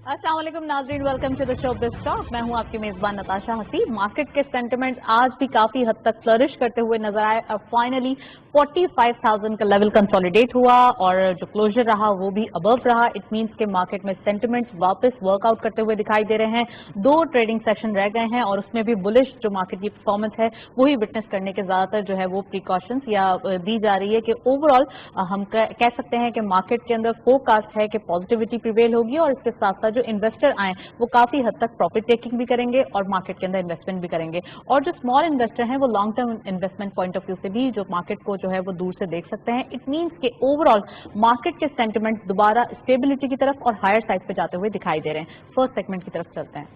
अस्सलाम वालेकुम नाज़रीन, welcome to the show biz talk. मैं हूं आपकी मेज़बान नताशा हसी। मार्केट के सेंटिमेंट आज भी काफ़ी हद तक फ्लरिश करते हुए नजर आए। अब फाइनली 45,000 का लेवल कंसोलिडेट हुआ और जो क्लोजर रहा वो भी अबव रहा। इट मींस के मार्केट में सेंटिमेंट्स वापस वर्कआउट करते हुए दिखाई दे रहे हैं। 2 ट्रेडिंग सेशन रह गए हैं और उसमें भी बुलिश जो मार्केट की परफॉर्मेंस है वही विटनेस करने के ज्यादातर जो है वो प्रिकॉशंस या दी जा रही है कि ओवरऑल हम कह सकते हैं कि मार्केट के अंदर फोरकास्ट है कि पॉजिटिविटी प्रिवेल होगी और इसके साथ साथ जो इन्वेस्टर आए वो काफी हद तक प्रॉफिट टेकिंग भी करेंगे और मार्केट के अंदर इन्वेस्टमेंट भी करेंगे। और जो स्मॉल इन्वेस्टर हैं वो long term investment point of view से भी जो मार्केट को जो है वो दूर से देख सकते हैं। इट मींस के ओवरऑल मार्केट के सेंटिमेंट दोबारा स्टेबिलिटी की तरफ और हायर साइड पे जाते हुए दिखाई दे रहे हैं। फर्स्ट सेगमेंट की तरफ चलते हैं।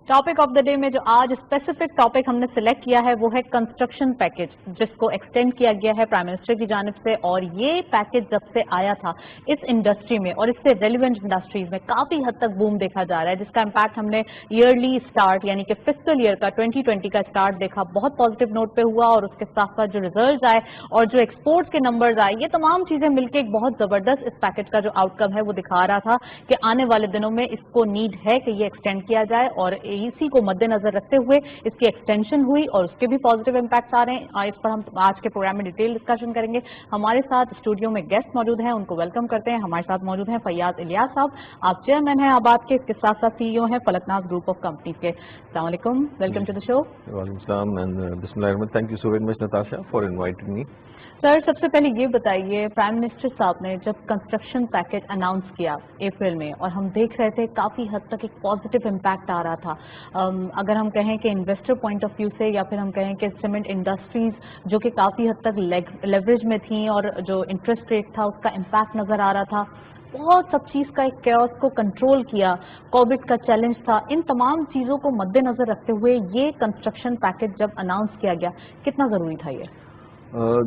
टॉपिक ऑफ द डे में जो आज स्पेसिफिक टॉपिक हमने सिलेक्ट किया है वो है कंस्ट्रक्शन पैकेज, जिसको एक्सटेंड किया गया है प्राइम मिनिस्टर की जानिब से। और ये पैकेज जब से आया था इस इंडस्ट्री में और इससे रेलिवेंट इंडस्ट्रीज में काफी हद तक बूम देखा जा रहा है, जिसका इम्पैक्ट हमने ईयरली स्टार्ट यानी कि फिस्कल ईयर का 2020 का स्टार्ट देखा, बहुत पॉजिटिव नोट पे हुआ। और उसके साथ साथ जो रिजल्ट आए और जो एक्सपोर्ट्स के नंबर्स आए, ये तमाम चीजें मिलकर एक बहुत जबरदस्त इस पैकेज का जो आउटकम है वो दिखा रहा था कि आने वाले दिनों में इसको नीड है कि ये एक्सटेंड किया जाए। और इसी को मद्देनजर रखते हुए इसकी एक्सटेंशन हुई और उसके भी पॉजिटिव इंपैक्ट्स आ रहे हैं। इस पर हम आज के प्रोग्राम में डिटेल डिस्कशन करेंगे। हमारे साथ स्टूडियो में गेस्ट मौजूद हैं, उनको वेलकम करते हैं। हमारे साथ मौजूद हैं फैयाज इलियास साहब, आप चेयरमैन हैं आबाद के, इसके साथ साथ सीईओ हैं फलकनाज ग्रुप ऑफ कंपनीज के। अस्सलाम वालेकुम, वेलकम टू द शो। वालेकुम सलाम and Bismillah, thank you so very much Natasha for inviting me. Sir, सबसे पहले ये बताइए, प्राइम मिनिस्टर साहब ने जब कंस्ट्रक्शन पैकेज अनाउंस किया अप्रैल में और हम देख रहे थे काफी हद तक एक पॉजिटिव इम्पैक्ट आ रहा था, अगर हम कहें कि इन्वेस्टर पॉइंट ऑफ व्यू से या फिर हम कहें कि सीमेंट इंडस्ट्रीज जो कि काफी हद तक लेवरेज में थी और जो इंटरेस्ट रेट था उसका इम्पैक्ट नजर आ रहा था, बहुत सब चीज का एक कैओस को कंट्रोल किया, कोविड का चैलेंज था, इन तमाम चीजों को मद्देनजर रखते हुए ये कंस्ट्रक्शन पैकेज जब अनाउंस किया गया कितना जरूरी था ये?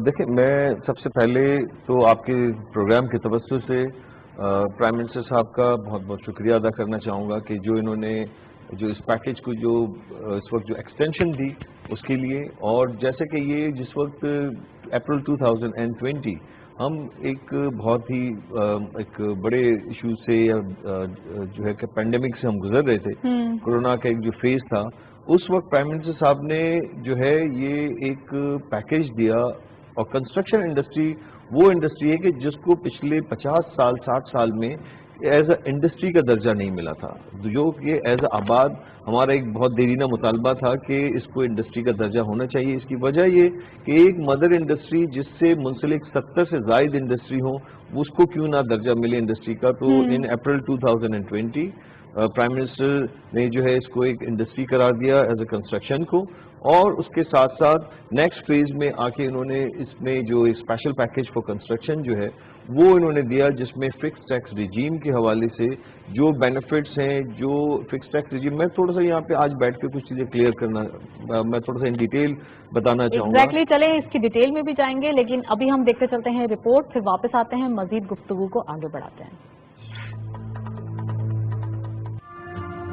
देखिए, मैं सबसे पहले तो आपके प्रोग्राम के तवज्जो से प्राइम मिनिस्टर साहब का बहुत बहुत शुक्रिया अदा करना चाहूँगा कि जो इन्होंने जो इस पैकेज को जो इस वक्त जो एक्सटेंशन दी उसके लिए। और जैसे कि ये जिस वक्त अप्रैल 2020 हम एक बहुत ही एक बड़े इशू से या जो है कि पेंडेमिक से हम गुजर रहे थे, कोरोना का एक जो फेज था, उस वक्त प्राइम मिनिस्टर साहब ने जो है ये एक पैकेज दिया। और कंस्ट्रक्शन इंडस्ट्री वो इंडस्ट्री है कि जिसको पिछले 50 साल 60 साल में एज अ इंडस्ट्री का दर्जा नहीं मिला था, जो कि एज अ आबाद हमारा एक बहुत देरीना मुतालबा था कि इसको इंडस्ट्री का दर्जा होना चाहिए। इसकी वजह ये कि एक मदर इंडस्ट्री जिससे मुंसलिक 70 से जायद इंडस्ट्री हो उसको क्यों ना दर्जा मिले इंडस्ट्री का। तो इन अप्रैल 2020 प्राइम मिनिस्टर ने जो है इसको एक इंडस्ट्री करार दिया एज ए कंस्ट्रक्शन को। और उसके साथ साथ नेक्स्ट फेज में आके इन्होंने इसमें जो एक स्पेशल पैकेज फॉर कंस्ट्रक्शन जो है वो इन्होंने दिया, जिसमें फिक्स टैक्स रिजीम के हवाले से जो बेनिफिट्स हैं, जो फिक्स टैक्स रिजीम, मैं थोड़ा सा यहाँ पे आज बैठ के कुछ चीजें क्लियर करना, मैं थोड़ा सा इन डिटेल बताना चाहूँगा। एग्जैक्टली, चलें इसकी डिटेल में भी जाएंगे, लेकिन अभी हम देखते चलते हैं रिपोर्ट, फिर वापस आते हैं, मजीद गुफ्तगू को आगे बढ़ाते हैं।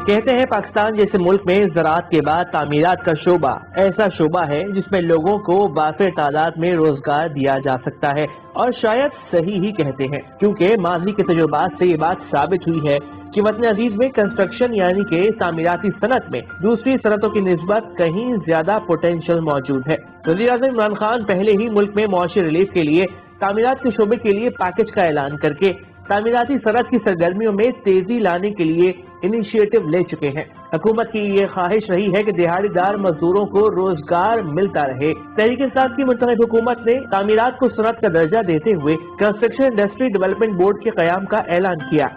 कहते हैं पाकिस्तान जैसे मुल्क में ज़राअत के बाद तामीरात का शोबा ऐसा शोबा है जिसमें लोगों को वाफ़िर तादाद में रोजगार दिया जा सकता है। और शायद सही ही कहते हैं, क्योंकि माजी के तजुर्बात से ये बात साबित हुई है कि वतन अजीज में कंस्ट्रक्शन यानी कि तामीराती सनत में दूसरी सनतों की निस्बत कहीं ज्यादा पोटेंशियल मौजूद है। वज़ीर-ए-आज़म इमरान खान पहले ही मुल्क में मुआशी रिलीफ के लिए तामीरात के शोबे के लिए पैकेज का ऐलान करके तामीराती सनत की सरगर्मियों में तेजी लाने के लिए इनिशिएटिव ले चुके हैं। हुकूमत की ये ख्वाहिश रही है कि दिहाड़ीदार मजदूरों को रोजगार मिलता रहे। तहरीक इंसाफ की मुंतखब हुकूमत ने तामीरात को सनत का दर्जा देते हुए कंस्ट्रक्शन इंडस्ट्री डेवलपमेंट बोर्ड के क़याम का ऐलान किया।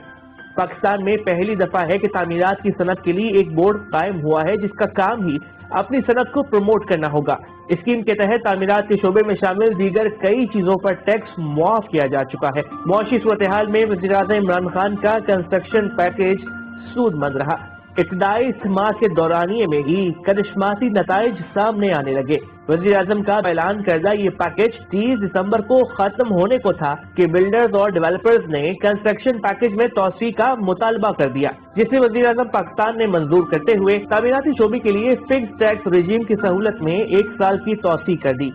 पाकिस्तान में पहली दफा है कि तामीरात की सनत के लिए एक बोर्ड कायम हुआ है जिसका काम ही अपनी सनत को प्रमोट करना होगा। स्कीम के तहत तामीरात के शोबे में शामिल दीगर कई चीजों पर टैक्स मुआफ किया जा चुका है। मुआशी सूरत हाल में वज़ीर-ए-आज़म इमरान खान का कंस्ट्रक्शन पैकेज सूदमंद रहा। इब्तदाई इस्तेमाल के दौरानिये में ही करिश्माती नताइज सामने आने लगे। वज़ीर-ए-आज़म का ऐलान करदा ये पैकेज 30 दिसंबर को खत्म होने को था कि बिल्डर्स और डेवलपर्स ने कंस्ट्रक्शन पैकेज में तौसी का मुतालबा कर दिया, जिसे वज़ीर-ए-आज़म पाकिस्तान ने मंजूर करते हुए तामीराती शोबे के लिए फिक्स टैक्स रिजीम की सहूलत में 1 साल की तौसी कर दी।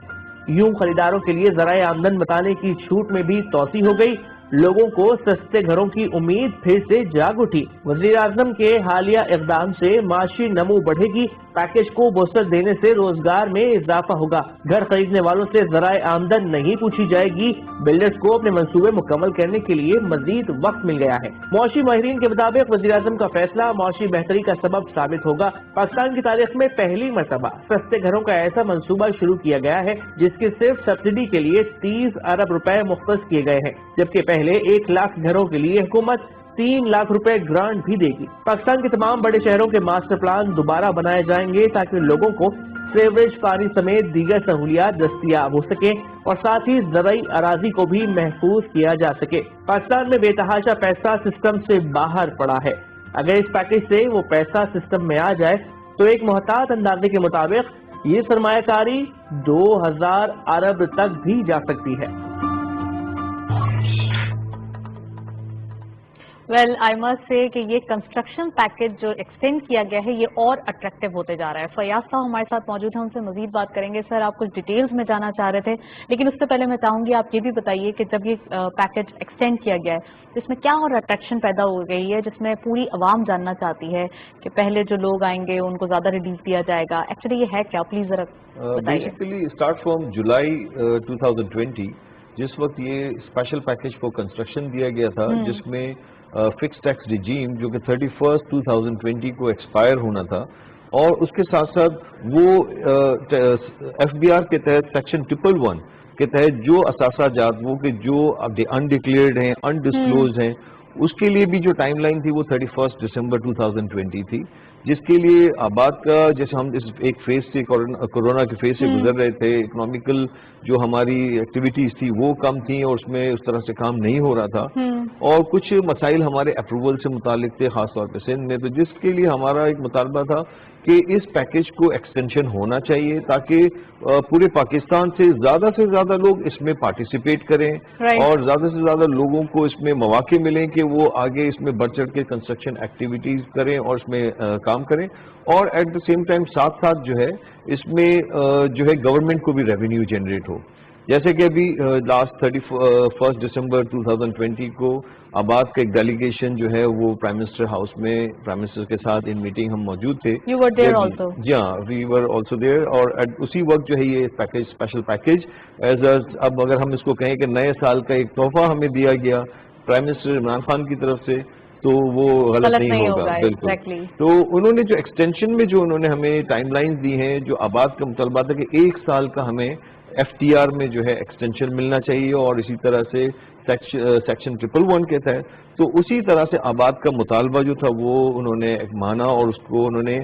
यूं खरीदारों के लिए ज़राए आमदन बताने की छूट में भी तोसी हो गई। लोगों को सस्ते घरों की उम्मीद फिर से जाग उठी। वज़ीर आज़म के हालिया इक़दाम से माशी नमू बढ़ेगी। पैकेज को वसअत देने से रोजगार में इजाफा होगा। घर खरीदने वालों से ज़राए आमदन नहीं पूछी जाएगी। बिल्डर्स को अपने मंसूबे मुकम्मल करने के लिए मजीद वक्त मिल गया है। मौशी माहिरीन के मुताबिक वज़ीर आज़म का फैसला मौशी बेहतरी का सबब साबित होगा। पाकिस्तान की तारीख में पहली मरतबा सस्ते घरों का ऐसा मंसूबा शुरू किया गया है जिसकी सिर्फ सब्सिडी के लिए 30 अरब रुपए मुख्तस किए गए हैं, जबकि पहले 1 लाख घरों के लिए हुकूमत 3 लाख रुपए ग्रांट भी देगी। पाकिस्तान के तमाम बड़े शहरों के मास्टर प्लान दोबारा बनाए जाएंगे ताकि लोगों को सीवरेज पानी समेत दीगर सहूलियात दस्तयाब हो सके और साथ ही ज़राई अराजी को भी महफूज किया जा सके। पाकिस्तान में बेतहाशा पैसा सिस्टम से बाहर पड़ा है। अगर इस पैकेज से वो पैसा सिस्टम में आ जाए तो एक मुहतात अंदाजे के मुताबिक ये सरमायाकारी 2000 अरब तक भी जा सकती है। वेल आई मस्ट से कि ये कंस्ट्रक्शन पैकेज जो एक्सटेंड किया गया है ये और अट्रैक्टिव होते जा रहा है। फयाज साहब हमारे साथ मौजूद हैं, उनसे मजीद बात करेंगे। सर, आप कुछ डिटेल्स में जाना चाह रहे थे, लेकिन उससे पहले मैं चाहूंगी आप ये भी बताइए कि जब ये पैकेज एक्सटेंड किया गया है तो इसमें क्या और अट्रैक्शन पैदा हो गई है जिसमें पूरी आवाम जानना चाहती है कि पहले जो लोग आएंगे उनको ज्यादा रिलीफ दिया जाएगा। एक्चुअली ये है क्या, प्लीज जरा बताइए। बेसिकली स्टार्ट फ्रॉम जुलाई 2020 जिस वक्त ये स्पेशल पैकेज फॉर कंस्ट्रक्शन दिया गया था, जिसमें फिक्स टैक्स रिजीम जो कि 31 2020 को एक्सपायर होना था, और उसके साथ साथ वो FBR के तहत सेक्शन 111 के तहत जो असासाजात वो कि जो अनडिक्लेयर्ड हैं, अनडिस्क्लोज हैं, उसके लिए भी जो टाइमलाइन थी वो 31 दिसंबर 2020 थी, जिसके लिए आबाद का, जैसे हम इस एक फेज से कोरोना के फेज से गुजर रहे थे, इकोनॉमिकल जो हमारी एक्टिविटीज थी वो कम थी और उसमें उस तरह से काम नहीं हो रहा था, और कुछ मसाइल हमारे अप्रूवल से मुतालिक थे, खासतौर पर सिंध में, तो जिसके लिए हमारा एक मुतालबा था कि इस पैकेज को एक्सटेंशन होना चाहिए ताकि पूरे पाकिस्तान से ज्यादा लोग इसमें पार्टिसिपेट करें और ज्यादा से ज्यादा लोगों को इसमें मौके मिलें कि वो आगे इसमें बढ़ चढ़ के कंस्ट्रक्शन एक्टिविटीज करें और इसमें काम करें, और एट द सेम टाइम साथ साथ जो है इसमें जो है गवर्नमेंट को भी रेवेन्यू जनरेट हो। जैसे कि अभी लास्ट 31 दिसंबर 2020 को आबाद का एक डेलीगेशन जो है वो प्राइम मिनिस्टर हाउस में प्राइम मिनिस्टर के साथ इन मीटिंग हम मौजूद थे। You were there also? जी हाँ, वी वर ऑल्सो देयर, और उसी वक्त जो है ये पैकेज, स्पेशल पैकेज अब अगर हम इसको कहें कि नए साल का एक तोहफा हमें दिया गया प्राइम मिनिस्टर इमरान खान की तरफ से, तो वो गलत नहीं होगा बिल्कुल। exactly. तो उन्होंने जो एक्सटेंशन में जो उन्होंने हमें टाइमलाइंस दी हैं, जो आबाद का मुतालबा था कि 1 साल का हमें FTR में जो है एक्सटेंशन मिलना चाहिए, और इसी तरह से सेक्शन 111 के तहत, तो उसी तरह से आबाद का मुतालबा जो था वो उन्होंने माना और उसको उन्होंने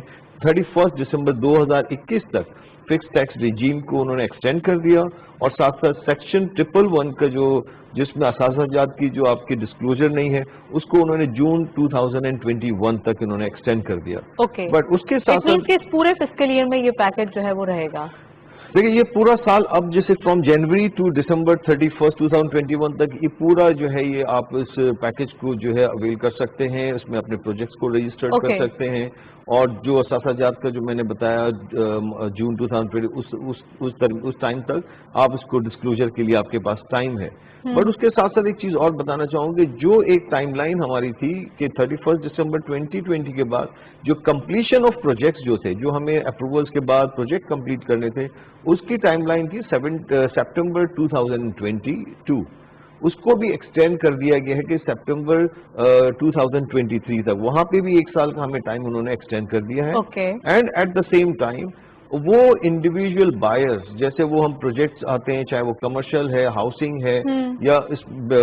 31 दिसंबर 2021 तक फिक्स टैक्स रिजीम को उन्होंने एक्सटेंड कर दिया, और साथ साथ सेक्शन 111 का जो जिसमें असासाजात की जो आपकी डिस्क्लोजर नहीं है उसको उन्होंने जून 2021 तक उन्होंने एक्सटेंड कर दिया। ओके, बट उसके साथ साथ इस पूरे फिस्कल ईयर में ये पैकेज जो है वो रहेगा। देखिए ये पूरा साल अब जैसे फ्रॉम जनवरी टू दिसंबर 31 2021 तक ये पूरा जो है ये आप इस पैकेज को जो है अवेल कर सकते हैं, उसमें अपने प्रोजेक्ट्स को रजिस्टर्ड कर सकते हैं, और जो असासाजात का जो मैंने बताया जून 2020 उस टाइम तक आप इसको डिस्क्लोजर के लिए आपके पास टाइम है। बट उसके साथ साथ एक चीज और बताना चाहूंगी, जो एक टाइमलाइन हमारी थी कि 31 दिसंबर 2020 के बाद जो कंप्लीशन ऑफ प्रोजेक्ट्स जो थे, जो हमें अप्रूवल्स के बाद प्रोजेक्ट कंप्लीट करने थे, उसकी टाइमलाइन थी सितंबर 2022, उसको भी एक्सटेंड कर दिया गया है कि सितंबर 2023 तक, वहां पे भी 1 साल का हमें टाइम उन्होंने एक्सटेंड कर दिया है। And at the same time वो इंडिविजुअल बायर्स, जैसे वो हम प्रोजेक्ट्स आते हैं, चाहे वो कमर्शियल है, हाउसिंग है, या इस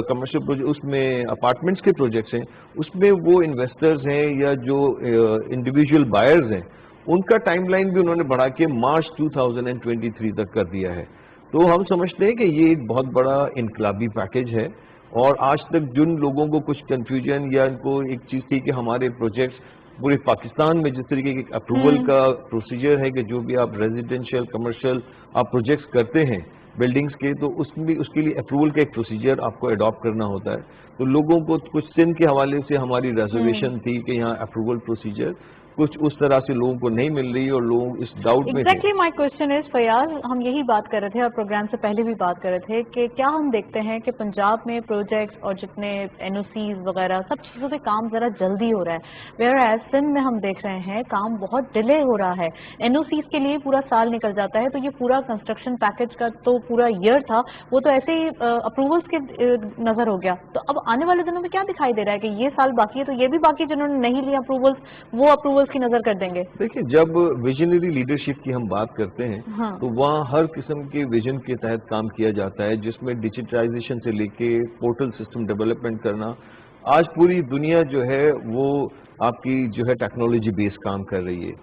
कमर्शियल उसमें अपार्टमेंट्स के प्रोजेक्ट्स हैं, उसमें वो इन्वेस्टर्स हैं या जो इंडिविजुअल बायर्स हैं, उनका टाइमलाइन भी उन्होंने बढ़ा के मार्च 2023 तक कर दिया है। तो हम समझते हैं कि ये एक बहुत बड़ा इनकलाबी पैकेज है, और आज तक जिन लोगों को कुछ कंफ्यूजन या इनको एक चीज थी कि हमारे प्रोजेक्ट्स पूरे पाकिस्तान में जिस तरीके के अप्रूवल का प्रोसीजर है कि जो भी आप रेजिडेंशियल कमर्शियल आप प्रोजेक्ट्स करते हैं बिल्डिंग्स के, तो उसमें उसके लिए अप्रूवल का एक प्रोसीजर आपको अडॉप्ट करना होता है। तो लोगों को कुछ सिंध के हवाले से हमारी रिजर्वेशन थी कि यहाँ अप्रूवल प्रोसीजर کچھ اس طرح سے لوگوں کو نہیں مل رہی اور لوگ اس ڈاؤٹ میں exactly my question is Fayyaz, ہم یہی بات کر رہے تھے اور پروگرام سے پہلے بھی بات کر رہے تھے کہ کیا ہم دیکھتے ہیں کہ پنجاب میں پروجیکٹس اور جتنے این او سیز وغیرہ سب چیزوں پہ کام ذرا جلدی ہو رہا ہے، ویئر ایز سندھ میں ہم دیکھ رہے ہیں کام بہت ڈیلے ہو رہا ہے. این او سیز کے لیے پورا سال نکل جاتا ہے، تو یہ پورا کنسٹرکشن پیکج کا تو پورا ایئر تھا وہ تو ایسے ہی اپروولس کے نظر ہو گیا. تو اب آنے والے دنوں میں کیا دکھائی دے رہا ہے کہ یہ سال باقی ہے تو یہ بھی باقی جنہوں نے نہیں لیا اپروولس وہ اپروولس کی نظر کر دیں گے؟ دیکھیں، جب ویژنری لیڈرشپ کی ہم بات کرتے ہیں ہاں. تو وہاں ہر قسم کے ویژن کے تحت کام کیا جاتا ہے، جس میں ڈیجیٹائزیشن سے لے کے پورٹل سسٹم ڈیولپمنٹ کرنا. آج پوری دنیا جو ہے وہ آپ کی جو ہے ٹیکنالوجی بیس کام کر رہی ہے،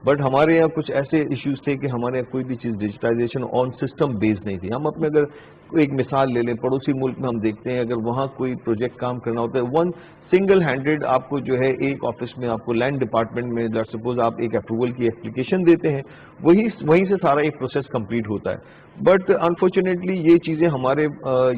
بٹ ہمارے یہاں کچھ ایسے ایشوز تھے کہ ہمارے یہاں کوئی بھی چیز ڈیجیٹائزیشن آن سسٹم بیس نہیں تھی. ہم اپنے اگر ایک مثال لے لیں، پڑوسی ملک میں ہم دیکھتے ہیں اگر وہاں کوئی پروجیکٹ کام کرنا ہوتا ہے، ون سنگل ہینڈیڈ آپ کو جو ہے ایک آفس میں آپ کو لینڈ ڈپارٹمنٹ میں سپوز آپ ایک اپروول کی اپلیکیشن دیتے ہیں، وہیں سے سارا ایک پروسیس کمپلیٹ ہوتا ہے. بٹ انفارچونیٹلی یہ چیزیں ہمارے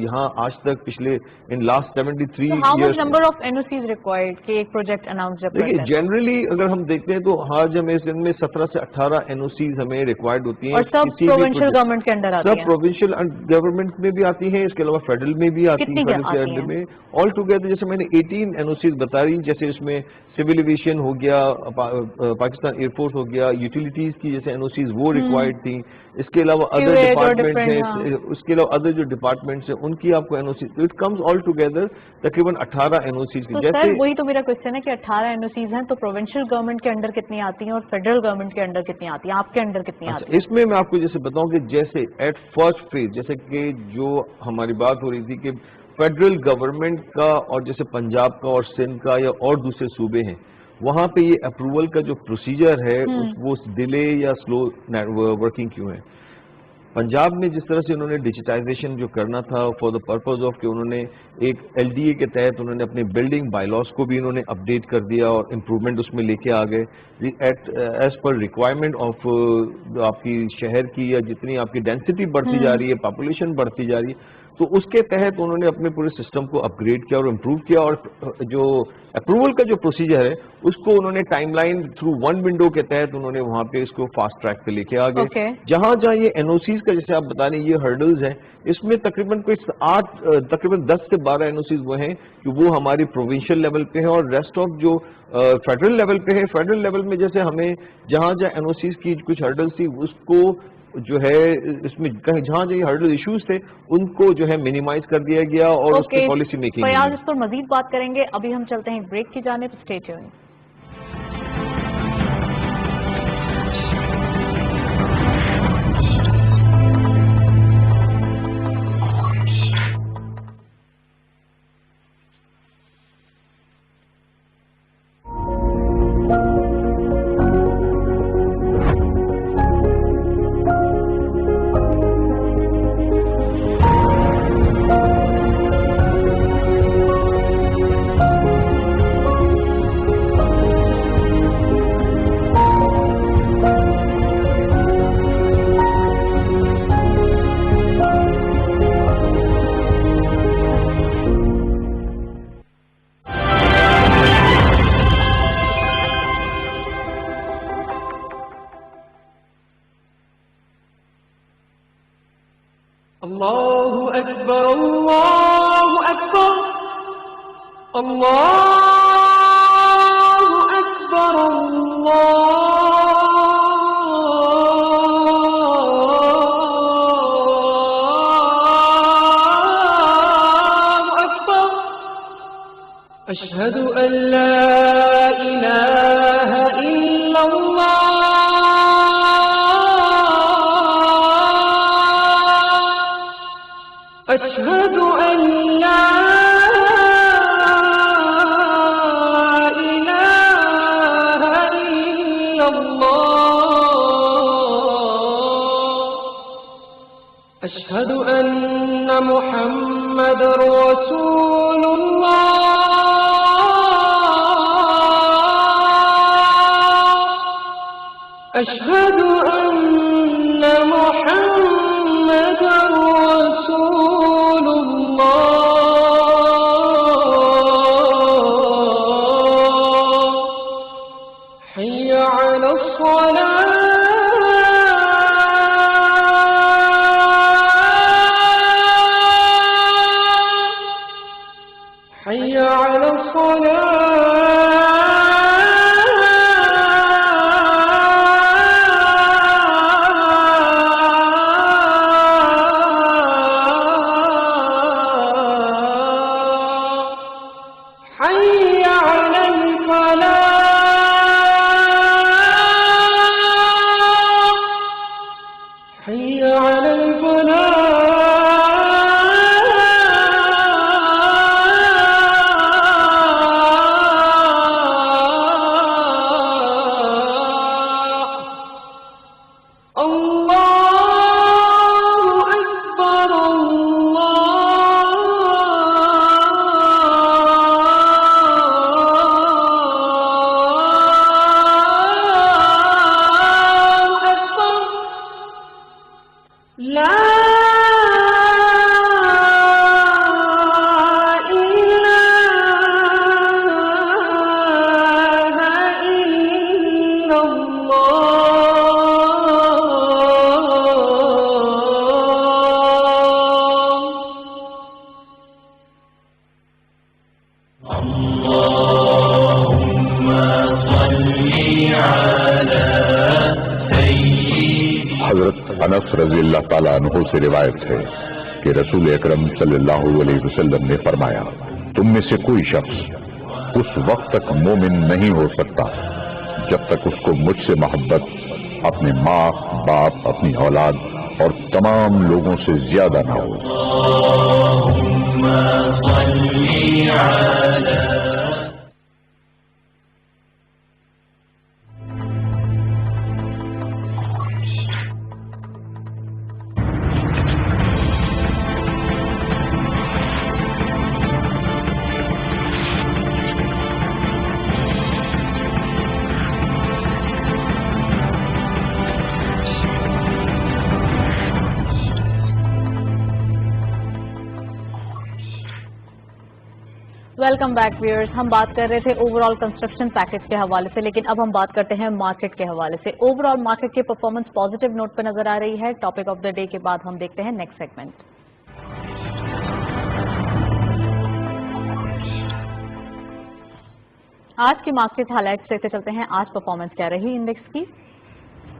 یہاں آج تک پچھلے in last 73 how much years number of N O Cs required کہ ایک پروجیکٹ اناؤنس جب دیکھیے کرتے ہیں؟ جنرلی اگر ہم دیکھتے ہیں تو آج ہمیں اس دن میں 17 سے 18 این او سیز ہمیں ریکوائرڈ ہوتی ہیں. اور سب پروونشل گورنمنٹ کے انڈر آتی سب ہیں؟ پروونشل گورنمنٹ میں بھی آتی ہیں، اس کے علاوہ فیڈرل میں بھی آتی کتنی ہیں. فیڈرل کے آتی انڈر ہیں؟ میں آل ٹوگیدر جیسے میں نے 18 این او سیز بتا رہی، جیسے اس میں سول ایویشن ہو گیا، پاکستان ایئر فورس ہو گیا، یوٹیلیٹیز کی جیسے این او سیز وہ ریکوائرڈ تھیں. اس کے علاوہ ادر ڈپارٹمنٹس ہیں، اس کے علاوہ ادر جو ڈپارٹمنٹس ہیں ان کی آپ کو N O Cs, it comes all together تقریباً 18 این او سیز کی. تو جیسے سر وہی تو میرا کوشچن ہے کہ 18 این او سیز ہیں تو پروونشل گورنمنٹ کے انڈر کتنی آتی ہیں اور فیڈرل گورنمنٹ کے انڈر کتنی آتی ہیں، آپ کے انڈر کتنی آتی ہیں؟ اس میں آپ کو جیسے بتاؤں کہ جیسے ایٹ فرسٹ فیز جیسے کہ جو ہماری بات ہو رہی تھی کہ فیڈرل گورنمنٹ کا اور جیسے پنجاب کا اور سندھ کا یا اور دوسرے صوبے ہیں، وہاں پہ یہ اپروول کا جو پروسیجر ہے وہ ڈیلے یا سلو ورکنگ کیوں ہے. پنجاب میں جس طرح سے انہوں نے ڈیجیٹائزیشن جو کرنا تھا فار دا پرپز آف کہ انہوں نے ایک ایل ڈی اے کے تحت انہوں نے اپنے بلڈنگ بائی لاس کو بھی انہوں نے اپڈیٹ کر دیا اور امپروومنٹ اس میں لے کے آ گئے ایز پر ریکوائرمنٹ آف آپ کی شہر کی یا جتنی آپ کی ڈینسٹی بڑھتی جا رہی ہے، پاپولیشن بڑھتی جا رہی ہے، تو اس کے تحت انہوں نے اپنے پورے سسٹم کو اپ گریڈ کیا اور امپروو کیا. اور جو اپروول کا جو پروسیجر ہے اس کو انہوں نے time line through one window کے تحت انہوں نے وہاں پہ اس کو فاسٹ ٹریک پہ لے کے آ گئے. جہاں یہ این او سیز کا جیسے آپ بتا رہے ہیں یہ ہرڈلز ہیں، اس میں تقریباً تقریباً 10 سے 12 این او سیز وہ ہیں کہ وہ ہماری پروونشل لیول پہ ہیں اور ریسٹ آف جو فیڈرل لیول پہ ہے. فیڈرل لیول میں جیسے ہمیں جہاں این او سیز کی کچھ ہرڈلز تھی اس کو جو ہے اس میں جہاں یہ ہرڈل ایشوز تھے ان کو جو ہے منیمائز کر دیا گیا اور اس کی پالیسی میکنگ. فیاض اس پر مزید بات کریں گے، ابھی ہم چلتے ہیں بریک کی جانب. Stay tuned. الله أكبر الله أكبر الله أكبر الله أكبر أشهد أن لا إله إلا الله أشهد أن لا إله إلا الله أشهد أن محمد رسول الله أشهد أن محمد رسول الله حي حي على الفلاح حي على الفلاح الله أكبر الله أكبر لا إله إلا حضرت انس رضی اللہ تعالیٰ عنہ سے روایت ہے کہ رسول اکرم صلی اللہ علیہ وسلم نے فرمایا، تم میں سے کوئی شخص اس وقت تک مومن نہیں ہو سکتا جب تک اس کو مجھ سے محبت اپنے ماں باپ، اپنی اولاد اور تمام لوگوں سے زیادہ نہ ہو۔ Welcome back wears. ہم بات کر رہے تھے اوور آل کنسٹرکشن پیکج کے حوالے سے، لیکن اب ہم بات کرتے ہیں مارکیٹ کے حوالے سے. اوور آل مارکیٹ کی پرفارمنس پازیٹیو نوٹ پہ نظر آ رہی ہے. ٹاپک آف دا ڈے کے بعد ہم دیکھتے ہیں نیکسٹ سیگمنٹ. آج کی مارکیٹ ہائی لائٹ سے چلتے ہیں. آج پرفارمنس کیا رہی انڈیکس کی؟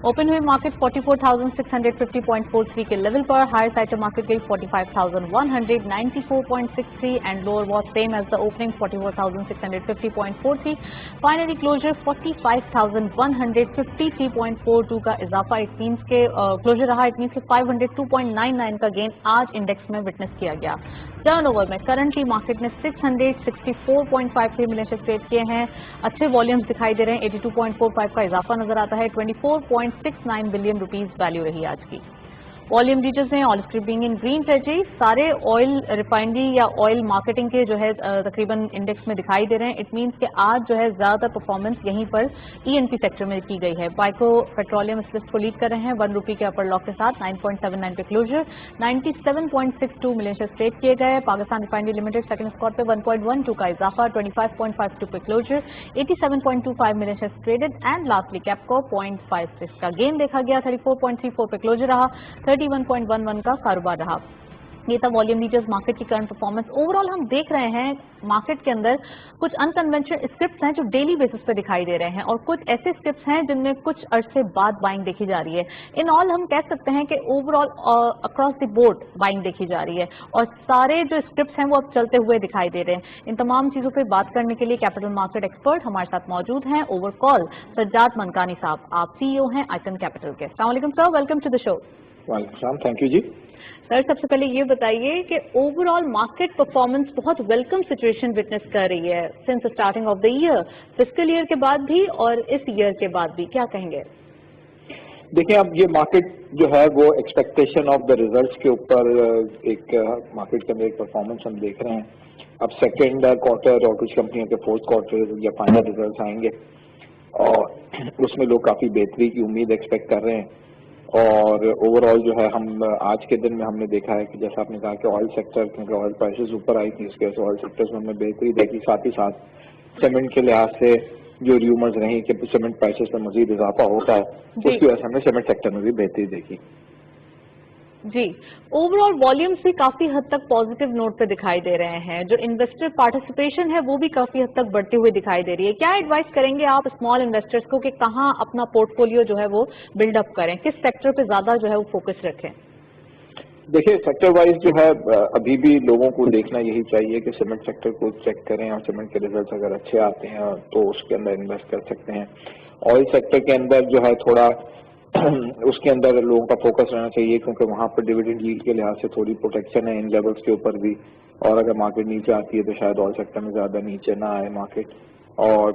اوپن ہوئی مارکیٹ 44,650.43 کے لیول پر. ہائر سائڈ مارکیٹ گئی 45,194.63 and lower was same as the opening 44,650.43. Finally closer 45,153.42 کا اضافہ. اٹ مینس کے کلوزر رہا. اٹ مینس کہ 502.99 کا گین آج انڈیکس میں وٹنس کیا گیا. ٹرن اوور میں کرنٹلی مارکیٹ نے 664.53 ملین شیئر ٹریڈ کیے ہیں. اچھے والیومز دکھائی دے رہے ہیں. 82.45 کا اضافہ نظر آتا ہے. 24.69 بلین روپیز ویلیو رہی آج کی. والیوم ڈیٹیلز ہیں. All scrip being in green treasury. سارے آئل ریفائنری یا آئل مارکیٹنگ کے جو ہے تقریباً انڈیکس میں دکھائی دے رہے ہیں. اٹ مینس کہ آج جو ہے زیادہ تر پرفارمنس یہیں پر ای این پی سیکٹر میں کی گئی ہے. بائیکو پیٹرولیم اس لسٹ کو لیڈ کر رہے ہیں 1 روپی کے اپر لاک کے ساتھ. 9.79 پہ کلوزر. 97.62 ملین شیئر ٹریڈ کیے گئے. Pakistan refinery limited second spot پہ 1.12 کا اضافہ. 25.52 پہ closer. 87.25 million share traded. And lastly Kapco 0.56 کا گین دیکھا گیا. 34.34 پہ کلوزر رہا. 31.11 کا کاروبار رہا. یہ تھا والیوم لیڈرز مارکیٹ کی کرنٹ پرفارمنس. اوور آل ہم دیکھ رہے ہیں مارکیٹ کے اندر کچھ انکنونشنل اسکرپٹس ہیں جو ڈیلی بیسس پہ دکھائی دے رہے ہیں اور کچھ ایسے اسکرپٹس ہیں جن میں کچھ عرصے بعد بائنگ دیکھی جا رہی ہے. ان آل ہم کہہ سکتے ہیں کہ over all across the board buying دیکھی جا رہی ہے اور سارے جو اسکرپٹس ہیں وہ اب چلتے ہوئے دکھائی دے رہے ہیں. ان تمام چیزوں پہ بات کرنے کے لیے کیپٹل مارکیٹ ایکسپرٹ ہمارے ساتھ موجود ہیں. اوور کال سجاد منکانی صاحب، آپ سی ای او ہیں آئیکن کیپٹل کے. السلام علیکم سر، ویلکم ٹو دا شو. وعلیکم السلام، تھینک یو جی. سر سب سے پہلے یہ بتائیے کہ اوور آل مارکیٹ پرفارمنس بہت ویلکم سچویشن وٹنس کر رہی ہے since starting of the year, fiscal year کے بعد بھی اور اس ایئر کے بعد بھی. کیا کہیں گے؟ دیکھیں اب یہ مارکیٹ جو ہے وہ ایکسپیکٹیشن آف دا ریزلٹس کے اوپر ایک مارکیٹ کے اندر ایک پرفارمنس ہم دیکھ رہے ہیں. اب سیکنڈ کوارٹر اور کچھ کمپنیوں کے فورتھ کوارٹر یا فائنل ریزلٹس آئیں گے اور اس میں لوگ کافی بہتری کی امید ایکسپیکٹ کر رہے ہیں. اور اوور آل جو ہے ہم آج کے دن میں ہم نے دیکھا ہے کہ جیسا آپ نے کہا کہ آئل سیکٹر کیونکہ آئل پرائسز اوپر آئی تھی اس کے آئل سیکٹرز میں ہم نے بہتری دیکھی. ساتھ ہی ساتھ سیمنٹ کے لحاظ سے جو ریومرز رہیں کہ سیمنٹ پرائسز میں مزید اضافہ ہوتا ہے اس کی وجہ سے ہم نے سیمنٹ سیکٹر میں بھی بہتری دیکھی. जी, ओवरऑल वॉल्यूम्स भी काफी हद तक पॉजिटिव नोट पे दिखाई दे रहे हैं। जो इन्वेस्टर पार्टिसिपेशन है वो भी काफी हद तक बढ़ती हुई दिखाई दे रही है। क्या एडवाइस करेंगे आप स्मॉल इन्वेस्टर्स को कि कहाँ अपना पोर्टफोलियो जो है वो बिल्डअप करें, किस सेक्टर पे ज्यादा जो है वो फोकस रखें? देखिए, सेक्टर वाइज जो है अभी भी लोगों को देखना यही चाहिए कि सीमेंट सेक्टर को चेक करें और सीमेंट के रिजल्ट अगर अच्छे आते हैं तो उसके अंदर इन्वेस्ट कर सकते हैं। ऑयल सेक्टर के अंदर जो है थोड़ा उसके अंदर लोगों का फोकस रहना चाहिए, क्योंकि वहां पर डिविडेंड यील्ड के लिहाज से थोड़ी प्रोटेक्शन है इन लेवल्स के ऊपर भी, और अगर मार्केट नीचे आती है तो शायद ऑयल सेक्टर में ज्यादा नीचे ना आए मार्केट, और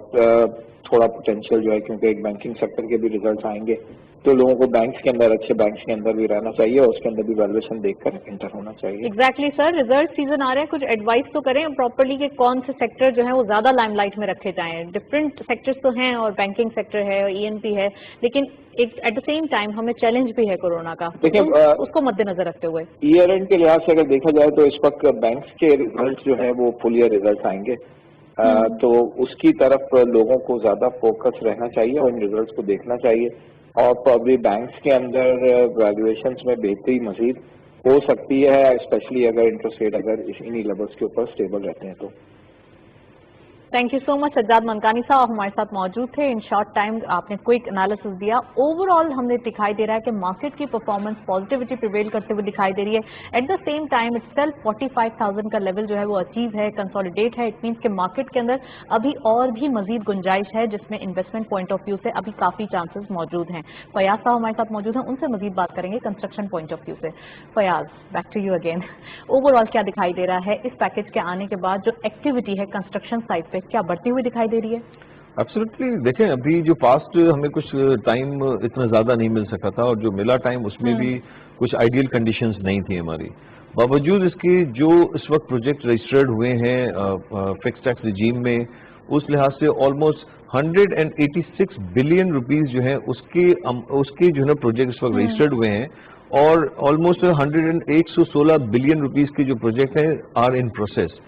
थोड़ा पोटेंशियल जो है, क्योंकि एक बैंकिंग सेक्टर के भी रिजल्ट आएंगे तो लोगों को बैंक्स के अंदर, अच्छे बैंक्स के अंदर भी रहना चाहिए और उसके अंदर भी वैल्यूएशन देखकर एंटर होना चाहिए। एग्जैक्टली सर, रिजल्ट सीजन आ रहे हैं, कुछ एडवाइस तो करें प्रॉपर्ली कि कौन से सेक्टर जो है वो ज्यादा लाइमलाइट में रखे जाएं। डिफरेंट सेक्टर्स तो हैं और बैंकिंग सेक्टर है और ईएनपी है, लेकिन एक एट द सेम टाइम हमें चैलेंज भी है कोरोना का, देखिए, उसको मद्देनजर रखते हुए ईयर एंड के लिहाज से अगर देखा जाए तो इस वक्त बैंक्स के रिजल्ट जो है वो फुल ईयर रिजल्ट आएंगे, तो उसकी तरफ लोगों को ज्यादा फोकस रहना चाहिए और इन रिजल्ट्स को देखना चाहिए, और प्रॉब्ली बैंक्स के अंदर वैल्यूएशंस में बेहतरी मजीद हो सकती है, स्पेशली अगर इंटरेस्ट रेट अगर इन्हीं लेवल्स के ऊपर स्टेबल रहते हैं तो। Thank you so much Sajjad Mankani साहब हमारे साथ मौजूद थे। इन शॉर्ट टाइम आपने क्विक एनालिसिस दिया। ओवरऑल हमें दिखाई दे रहा है कि मार्केट की परफॉर्मेंस पॉजिटिविटी प्रिवेल करते हुए दिखाई दे रही है। At the same time itself 45,000 का लेवल जो है वो अचीव है, कंसोलिडेट है। इट मीन्स कि मार्केट के अंदर अभी और भी मजीद गुंजाइश है, जिसमें इन्वेस्टमेंट पॉइंट ऑफ व्यू से अभी काफी चांसेस मौजूद हैं। फयाज साहब हमारे साथ मौजूद हैं, उनसे मजीद बात करेंगे कंस्ट्रक्शन पॉइंट ऑफ व्यू से। Fayyaz, back to you again. Overall क्या दिखाई दे रहा है इस पैकेज के आने के बाद, जो एक्टिविटी है कंस्ट्रक्शन साइड पे क्या बढ़ती हुई दिखाई दे रही है? एब्सोल्युटली, देखें अभी जो पास्ट हमें कुछ टाइम इतना ज्यादा नहीं मिल सका था, और जो मिला टाइम उसमें भी कुछ आइडियल कंडीशंस नहीं थी हमारी। बावजूद इसके जो इस वक्त प्रोजेक्ट रजिस्टर्ड हुए हैं फिक्स टैक्स रिजीम में, उस लिहाज से ऑलमोस्ट 186 बिलियन रुपीस जो है उसके जो है प्रोजेक्ट इस वक्त रजिस्टर्ड हुए हैं, और ऑलमोस्ट 116 बिलियन रुपीस के जो प्रोजेक्ट हैं आर इन प्रोसेस।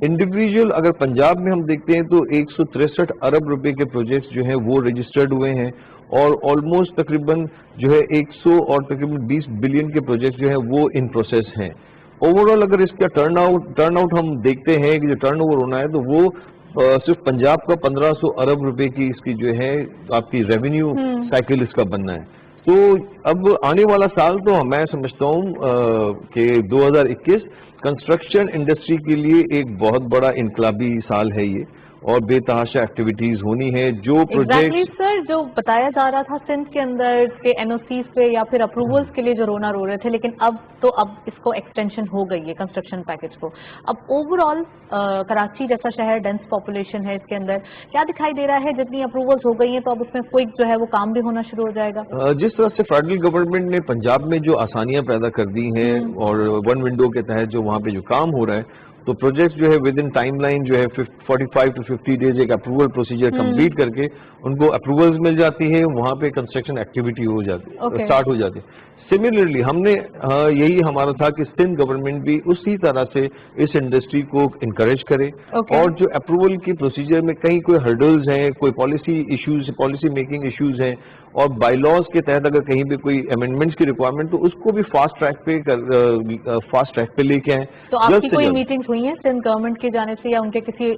इंडिविजुअल अगर पंजाब में हम देखते हैं तो 163 अरब रुपए के प्रोजेक्ट्स जो हैं वो रजिस्टर्ड हुए हैं, और ऑलमोस्ट तकरीबन जो है 100 और तकरीबन 20 बिलियन के प्रोजेक्ट जो हैं वो इन प्रोसेस हैं। ओवरऑल अगर इसका टर्नआउट हम देखते हैं कि जो टर्नओवर होना है, तो वो सिर्फ पंजाब का 1500 अरब रुपए की इसकी जो है आपकी रेवेन्यू साइकिल इसका बनना है। तो अब आने वाला साल तो मैं समझता हूँ कि 2021 कंस्ट्रक्शन इंडस्ट्री के लिए एक बहुत बड़ा इनकलाबी साल है ये, और बेतहाशा एक्टिविटीज होनी है। जो प्रोजेक्ट सर जो बताया जा रहा था सिंध के अंदर के एनओसीज पे या फिर अप्रूवल्स के लिए जो रोना रो रहे थे, लेकिन अब इसको एक्सटेंशन हो गई है कंस्ट्रक्शन पैकेज को। अब ओवरऑल कराची जैसा शहर, डेंस पॉपुलेशन है, इसके अंदर क्या दिखाई दे रहा है? जितनी अप्रूवल्स हो गई हैं तो अब उसमें क्विक जो है वो काम भी होना शुरू हो जाएगा। जिस तरह से फेडरल गवर्नमेंट ने पंजाब में जो आसानियां पैदा कर दी हैं, और वन विंडो के तहत जो वहां पे जो काम हो रहा है, तो प्रोजेक्ट जो है विद इन टाइमलाइन जो है 45 to 50 डेज एक अप्रूवल प्रोसीजर कंप्लीट करके उनको अप्रूवल्स मिल जाती है, वहां पे कंस्ट्रक्शन एक्टिविटी हो जाती है, स्टार्ट हो जाती है। सिमिलरली हमने यही हमारा था कि सिंध गवर्नमेंट भी उसी तरह से इस इंडस्ट्री को इनकरेज करे, और जो अप्रूवल की प्रोसीजर में कहीं कोई हर्डल्स हैं, कोई policy issues, policy making issues हैं, और बायलॉज के तहत अगर कहीं भी कोई अमेंडमेंट्स की रिक्वायरमेंट, तो उसको भी फास्ट ट्रैक पे लेके आए। तो आपकी कोई मीटिंग्स हुई हैं सिंध गवर्नमेंट की जाने से या उनके किसी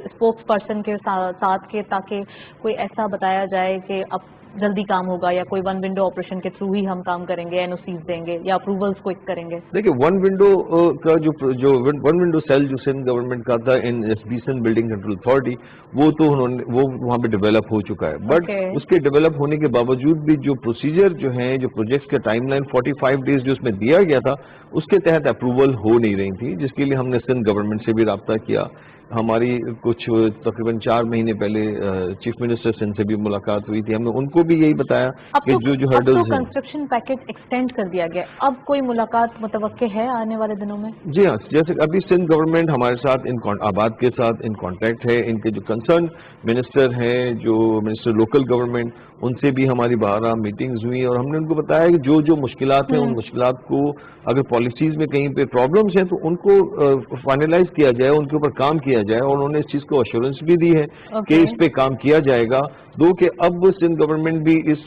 स्पोक्स पर्सन के साथ के, ताकि कोई ऐसा बताया जाए कि अब जल्दी काम होगा, या कोई वन विंडो ऑपरेशन के थ्रू ही हम काम करेंगे, एनओसीज देंगे या अप्रूवल्स क्विक करेंगे? देखिए, वन विंडो का जो वन विंडो सेल जो सिंध गवर्नमेंट का था इन SB Sindh building control authority, वो वहाँ पे डेवलप हो चुका है। बट उसके डेवलप होने के बावजूद भी जो प्रोसीजर जो है, जो प्रोजेक्ट्स का टाइमलाइन 45 डेज जो उसमें दिया गया था, उसके तहत अप्रूवल हो नहीं रही थी, जिसके लिए हमने सिंध गवर्नमेंट से भी राब्ता किया। हमारी कुछ तकरीबन 4 महीने पहले चीफ मिनिस्टर सिंध से भी मुलाकात हुई थी, हमने उनको भी यही बताया कि जो हर्डल्स हैं। कंस्ट्रक्शन पैकेज एक्सटेंड कर दिया गया, अब कोई मुलाकात मुतवक्के है आने वाले दिनों में? जी हाँ, जैसे अभी सिंध गवर्नमेंट हमारे साथ आबाद के साथ इन कांटेक्ट है, इनके जो कंसर्न मिनिस्टर हैं, जो मिनिस्टर लोकल गवर्नमेंट, उनसे भी हमारी 12 मीटिंग्स हुई, और हमने उनको बताया कि जो मुश्किलात हैं, उन मुश्किलात को अगर पॉलिसीज में कहीं पे प्रॉब्लम्स हैं तो उनको फाइनलाइज किया जाए, उनके ऊपर काम किया जाए, और उन्होंने इस चीज को अश्योरेंस भी दी है कि इस पे काम किया जाएगा, दो कि अब सिंध गवर्नमेंट भी इस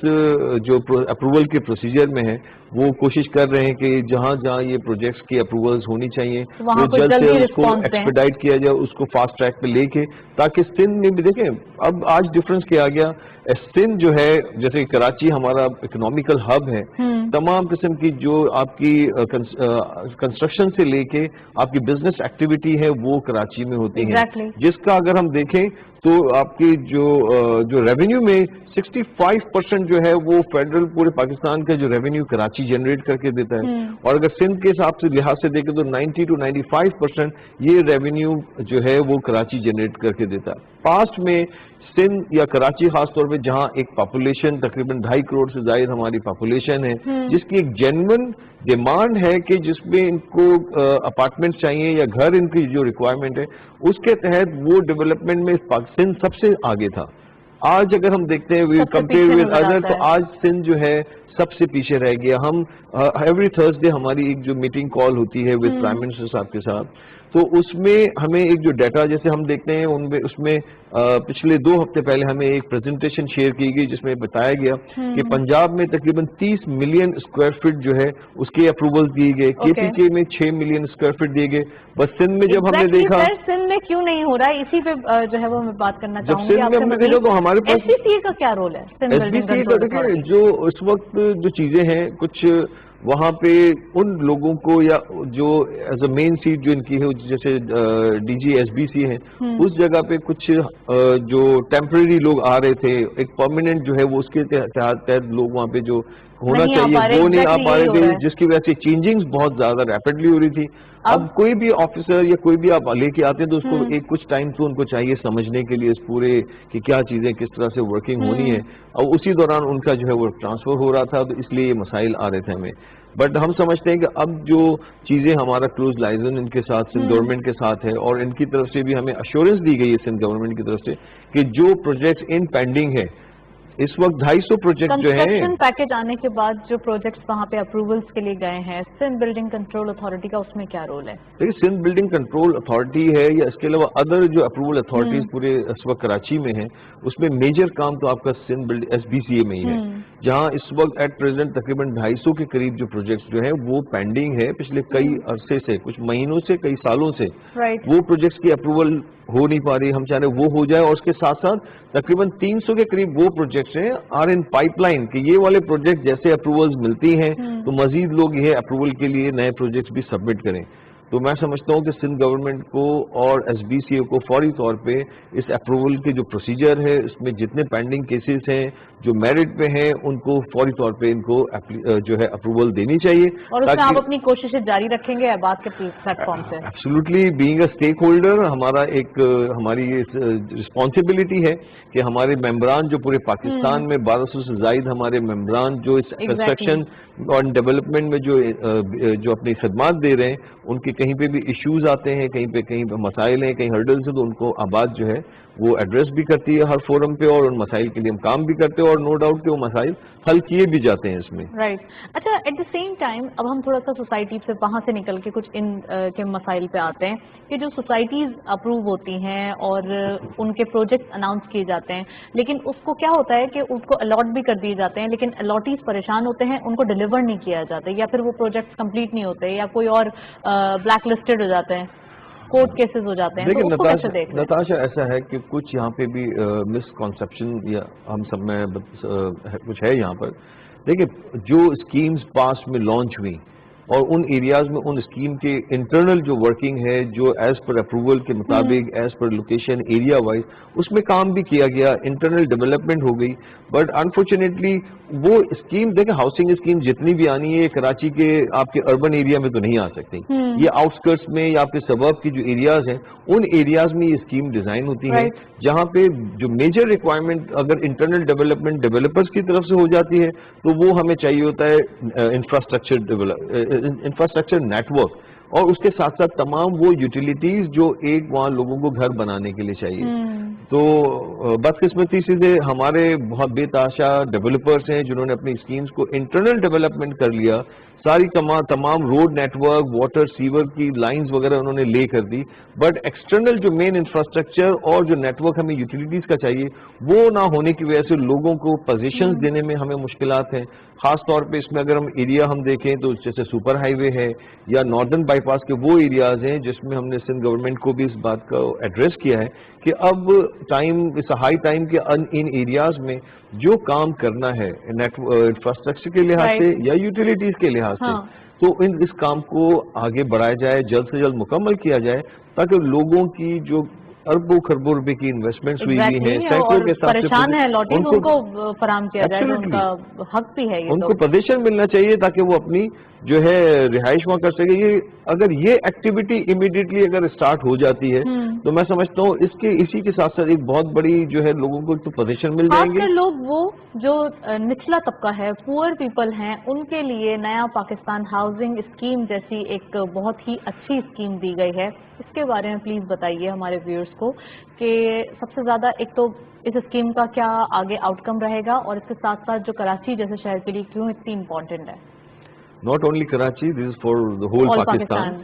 जो अप्रूवल के प्रोसीजर में है वो कोशिश कर रहे हैं कि जहां जहां ये प्रोजेक्ट्स की अप्रूवल्स होनी चाहिए वहाँ वो कुछ जल्द जल्दी से उसको response दें। एक्सपेडाइट किया जाए, उसको फास्ट ट्रैक पे लेके, ताकि सिंध में भी देखें अब आज डिफरेंस क्या आ गया। सिंध जो है, जैसे कराची हमारा इकोनॉमिकल हब है, तमाम किस्म की जो आपकी कंस्ट्रक्शन से लेके आपकी बिजनेस एक्टिविटी है वो कराची में होती Exactly. है, जिसका अगर हम देखें तो आपकी जो रेवेन्यू में 65% जो है वो फेडरल पूरे पाकिस्तान का जो रेवेन्यू कराची जनरेट करके देता है, और अगर सिंध के हिसाब से लिहाज से देखें तो 90 to 95% ये रेवेन्यू जो है वो कराची जनरेट करके देता है। पास्ट में सिंध या कराची खास तौर पे जहां एक पॉपुलेशन तकरीबन 2.5 करोड़ से ज्यादा हमारी पॉपुलेशन है, जिसकी एक जेन्युइन डिमांड है कि जिसमें इनको अपार्टमेंट चाहिए या घर, इनकी जो रिक्वायरमेंट है उसके तहत वो डेवलपमेंट में सिंध सबसे आगे था। आज अगर हम देखते हैं सबसे कंपेयर पीछे विद नजर अदर, आता तो है। आज सिंध जो है सबसे पीछे रह गया। हम एवरी थर्सडे हमारी एक जो मीटिंग कॉल होती है विद प्राइम मिनिस्टर साहब के साथ, तो उसमें हमें एक जो डाटा जैसे हम देखते हैं उनमें उसमें पिछले 2 हफ्ते पहले हमें एक प्रेजेंटेशन शेयर की गई जिसमें बताया गया कि पंजाब में तकरीबन 30 मिलियन स्क्वायर फीट जो है उसके अप्रूवल दिए गए, केपीके में 6 मिलियन स्क्वायर फीट दिए गए। बस सिंध में जब हमने देखा, सर सिंध में क्यों नहीं हो रहा है, इसी पे जो है वो मैं बात करना जब चाहूंगी सिंध में आपसे। हमने देखा तो हमारे पास SBCA का क्या रोल है? सिंध बिल्डिंग SBCA तो कंट्रोल देखिए अथॉरिटी। जो इस वक्त जो चीजें हैं कुछ वहाँ पे उन लोगों को या जो एज अ मेन सीट जो इनकी है जैसे DG SBC है, उस जगह पे कुछ जो टेम्परेरी लोग आ रहे थे, एक परमानेंट जो है वो उसके तहत लोग वहाँ पे जो होना नहीं आ पा रहे, चाहिए वो नहीं आ exactly पा यही हो रहे रहा थे, है। जिसकी वजह से चेंजिंग्स बहुत ज्यादा रैपिडली हो रही थी। अब कोई भी ऑफिसर या कोई भी आप लेके आते हैं तो उसको एक कुछ टाइम तो उनको चाहिए समझने के लिए इस पूरे कि क्या चीजें किस तरह से वर्किंग होनी है, और उसी दौरान उनका जो है वो ट्रांसफर हो रहा था, तो इसलिए ये मसाइल आ रहे थे हमें। बट हम समझते हैं कि अब जो चीजें हमारा क्लोज लाइजन इनके साथ सिंध गवर्नमेंट के साथ है, और इनकी तरफ से भी हमें अश्योरेंस दी गई है सिंध गवर्नमेंट की तरफ से कि जो प्रोजेक्ट इन पेंडिंग है, इस वक्त 250 प्रोजेक्ट जो है, कंस्ट्रक्शन पैकेज आने के बाद जो प्रोजेक्ट्स वहाँ पे अप्रूवल्स के लिए गए हैं, सिंध बिल्डिंग कंट्रोल अथॉरिटी का उसमें क्या रोल है? देखिए सिंध बिल्डिंग कंट्रोल अथॉरिटी है या इसके अलावा अदर जो अप्रूवल अथॉरिटीज पूरे इस वक्त कराची में है, उसमें मेजर काम तो आपका सिंध बिल्डिंग SBCA में ही है, जहां इस वक्त एट प्रेजेंट तकरीबन 250 के करीब जो प्रोजेक्ट्स जो है वो पेंडिंग है पिछले कई अरसे से, कुछ महीनों से, कई सालों से। राइट। वो प्रोजेक्ट्स की अप्रूवल हो नहीं पा रही, हम चाह रहे वो हो जाए, और उसके साथ साथ तकरीबन 300 के करीब वो प्रोजेक्ट्स हैं आर इन पाइपलाइन कि ये वाले प्रोजेक्ट जैसे अप्रूवल्स मिलती हैं तो मजीद लोग ये अप्रूवल के लिए नए प्रोजेक्ट्स भी सबमिट करें। तो मैं समझता हूँ कि सिंध गवर्नमेंट को और SBCA को फौरी तौर पे इस अप्रूवल के जो प्रोसीजर है, इसमें जितने पेंडिंग केसेस हैं जो मेरिट पे हैं, उनको फौरी तौर पे इनको जो है अप्रूवल देनी चाहिए। और उसमें आप अपनी कोशिशें जारी रखेंगे अहबाद के प्लेटफॉर्म से? Absolutely, being a stakeholder हमारी ये रिस्पॉन्सिबिलिटी है कि हमारे मेंबरान जो पूरे पाकिस्तान में 1200 से ज्यादा हमारे मेंबरान जो इस कंस्ट्रक्शन और डेवलपमेंट में जो अपनी खदमात दे रहे हैं, उनके कहीं पे भी इश्यूज आते हैं, कहीं पे मसाइल हैं, कहीं हर्डल्स हैं, तो उनको आबाद जो है वो एड्रेस भी करती है हर फोरम पे, और उन मसाइल के लिए हम काम भी करते हैं, और नो डाउट कि वो मसाइल हल किए भी जाते हैं इसमें। राइट। अच्छा, एट द सेम टाइम अब हम थोड़ा सा सोसाइटी से वहाँ से निकल के कुछ इन के मसाइल पे आते हैं कि जो सोसाइटीज अप्रूव होती हैं और उनके प्रोजेक्ट अनाउंस किए जाते हैं, लेकिन उसको क्या होता है कि उसको अलॉट भी कर दिए जाते हैं, लेकिन अलॉटीज परेशान होते हैं, उनको डिलीवर नहीं किया जाता, या फिर वो प्रोजेक्ट कंप्लीट नहीं होते, या कोई और ब्लैक लिस्टेड हो जाते हैं, कोर्ट केसेस हो जाते हैं। देखिए तो उसको कैसे देख रहे हैं? नताशा, ऐसा है कि कुछ यहाँ पे भी मिसकॉन्सेप्शन या हम सब में कुछ है यहाँ पर। देखिए जो स्कीम्स पास में लॉन्च हुई और उन एरियाज में उन स्कीम के इंटरनल जो वर्किंग है, जो एज पर अप्रूवल के मुताबिक as per location area wise उसमें काम भी किया गया, इंटरनल डेवलपमेंट हो गई, बट अनफॉर्चुनेटली वो स्कीम, देखें हाउसिंग स्कीम जितनी भी आनी है कराची के आपके अर्बन एरिया में तो नहीं आ सकती, ये आउटस्कर्ट्स में या आपके सबब की जो एरियाज हैं उन एरियाज में ये स्कीम डिजाइन होती है, जहां पे जो मेजर रिक्वायरमेंट अगर इंटरनल डेवलपमेंट डेवलपर्स की तरफ से हो जाती है तो वो हमें चाहिए होता है इंफ्रास्ट्रक्चर नेटवर्क, और उसके साथ साथ तमाम वो यूटिलिटीज जो एक वहाँ लोगों को घर बनाने के लिए चाहिए। तो बदकिस्मती से हमारे बहुत बेताशा डेवलपर्स हैं जिन्होंने अपनी स्कीम्स को इंटरनल डेवलपमेंट कर लिया, ساری تمام road network, water sewer کی لائنز وغیرہ انہوں نے لے کر دی، بٹ ایکسٹرنل جو مین انفراسٹرکچر اور جو نیٹ ورک ہمیں یوٹیلیٹیز کا چاہیے وہ نہ ہونے کی وجہ سے لوگوں کو پوزیشنز دینے میں ہمیں مشکلات ہیں. خاص طور پہ اس میں اگر ہم ایریا ہم دیکھیں تو جیسے سپر ہائی وے ہے یا ناردرن بائی پاس کے وہ ایریاز ہیں جس میں ہم نے سندھ گورنمنٹ کو بھی اس بات کا ایڈریس کیا ہے کہ اب اس ہائی ٹائم کے ان ایریاز میں جو کام کرنا ہے انفراسٹرکچر کے لحاظ سے یا یوٹیلیٹیز کے لحاظ سے تو اس کام کو آگے بڑھایا جائے، جلد سے جلد مکمل کیا جائے تاکہ لوگوں کی جو اربوں خربوں روپے کی انویسٹمنٹس ہوئی ہیں سینکڑوں کے ساتھ پریشان ہے لوٹیں ان کو فراہم کیا جائے، ان کا حق بھی ہے، ان کو پوزیشن ملنا چاہیے تاکہ وہ اپنی جو ہے رہائش وہاں کر سکے. اگر یہ ایکٹیویٹی امیڈیٹلی اگر اسٹارٹ ہو جاتی ہے تو میں سمجھتا ہوں اسی کے ساتھ ساتھ ایک بہت بڑی جو ہے لوگوں کو تو پوزیشن مل جائیں گے. لوگ وہ جو نچلا طبقہ ہے، پور پیپل ہیں، ان کے لیے نیا پاکستان ہاؤسنگ اسکیم جیسی ایک بہت ہی اچھی اسکیم دی گئی ہے. اس کے بارے میں پلیز بتائیے ہمارے ویورز کو کہ سب سے زیادہ ایک تو اس اسکیم کا کیا آگے آؤٹ کم رہے گا اور اس کے ساتھ ساتھ جو کراچی جیسے شہر کے لیے کیوں اتنی امپورٹنٹ ہے. Not only Karachi, this is for the whole Pakistan.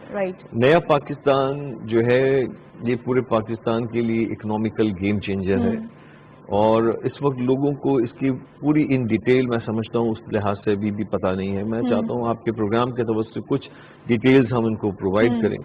نیا پاکستان جو ہے یہ پورے پاکستان کے لیے اکنامیکل گیم چینجر ہے اور اس وقت لوگوں کو اس کی پوری ان ڈیٹیل میں سمجھتا ہوں اس لحاظ سے ابھی بھی پتہ نہیں ہے. میں چاہتا ہوں آپ کے پروگرام کے توسط سے کچھ ڈیٹیلز ہم ان کو پرووائڈ کریں.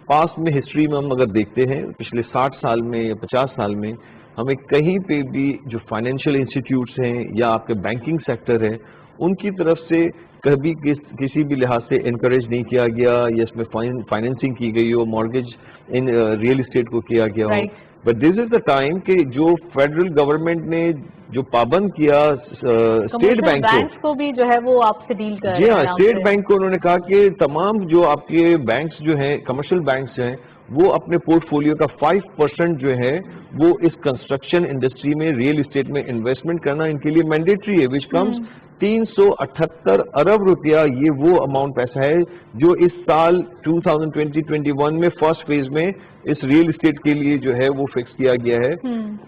پاس میں ہسٹری میں ہم اگر دیکھتے ہیں پچھلے 60 سال میں یا 50 سال میں ہمیں کہیں پہ بھی جو فائنینشیل انسٹیٹیوٹس ہیں یا آپ کے بینکنگ سیکٹر ہے ان کی طرف سے کبھی کسی بھی لحاظ سے انکریج نہیں کیا گیا یا اس میں فائنینسنگ کی گئی ہو، مارگیج ان ریئل اسٹیٹ کو کیا گیا ہو. But this is the time کہ جو فیڈرل گورنمنٹ نے جو پابند کیا اسٹیٹ بینک کو بھی جو ہے وہ آپ سے ڈیل کر جی ہاں اسٹیٹ بینک کو انہوں نے کہا کہ تمام جو آپ کے بینکس جو ہیں کمرشل بینکس ہیں وہ اپنے پورٹ فولیو کا 5% جو ہے وہ اس کنسٹرکشن انڈسٹری میں ریئل اسٹیٹ میں انویسٹمنٹ کرنا ان کے لیے مینڈیٹری ہے، وچ کمز 378 ارب روپیہ. یہ وہ اماؤنٹ پیسہ ہے جو اس سال 2020-21 میں فرسٹ فیز میں اس ریئل اسٹیٹ کے لیے جو ہے وہ فکس کیا گیا ہے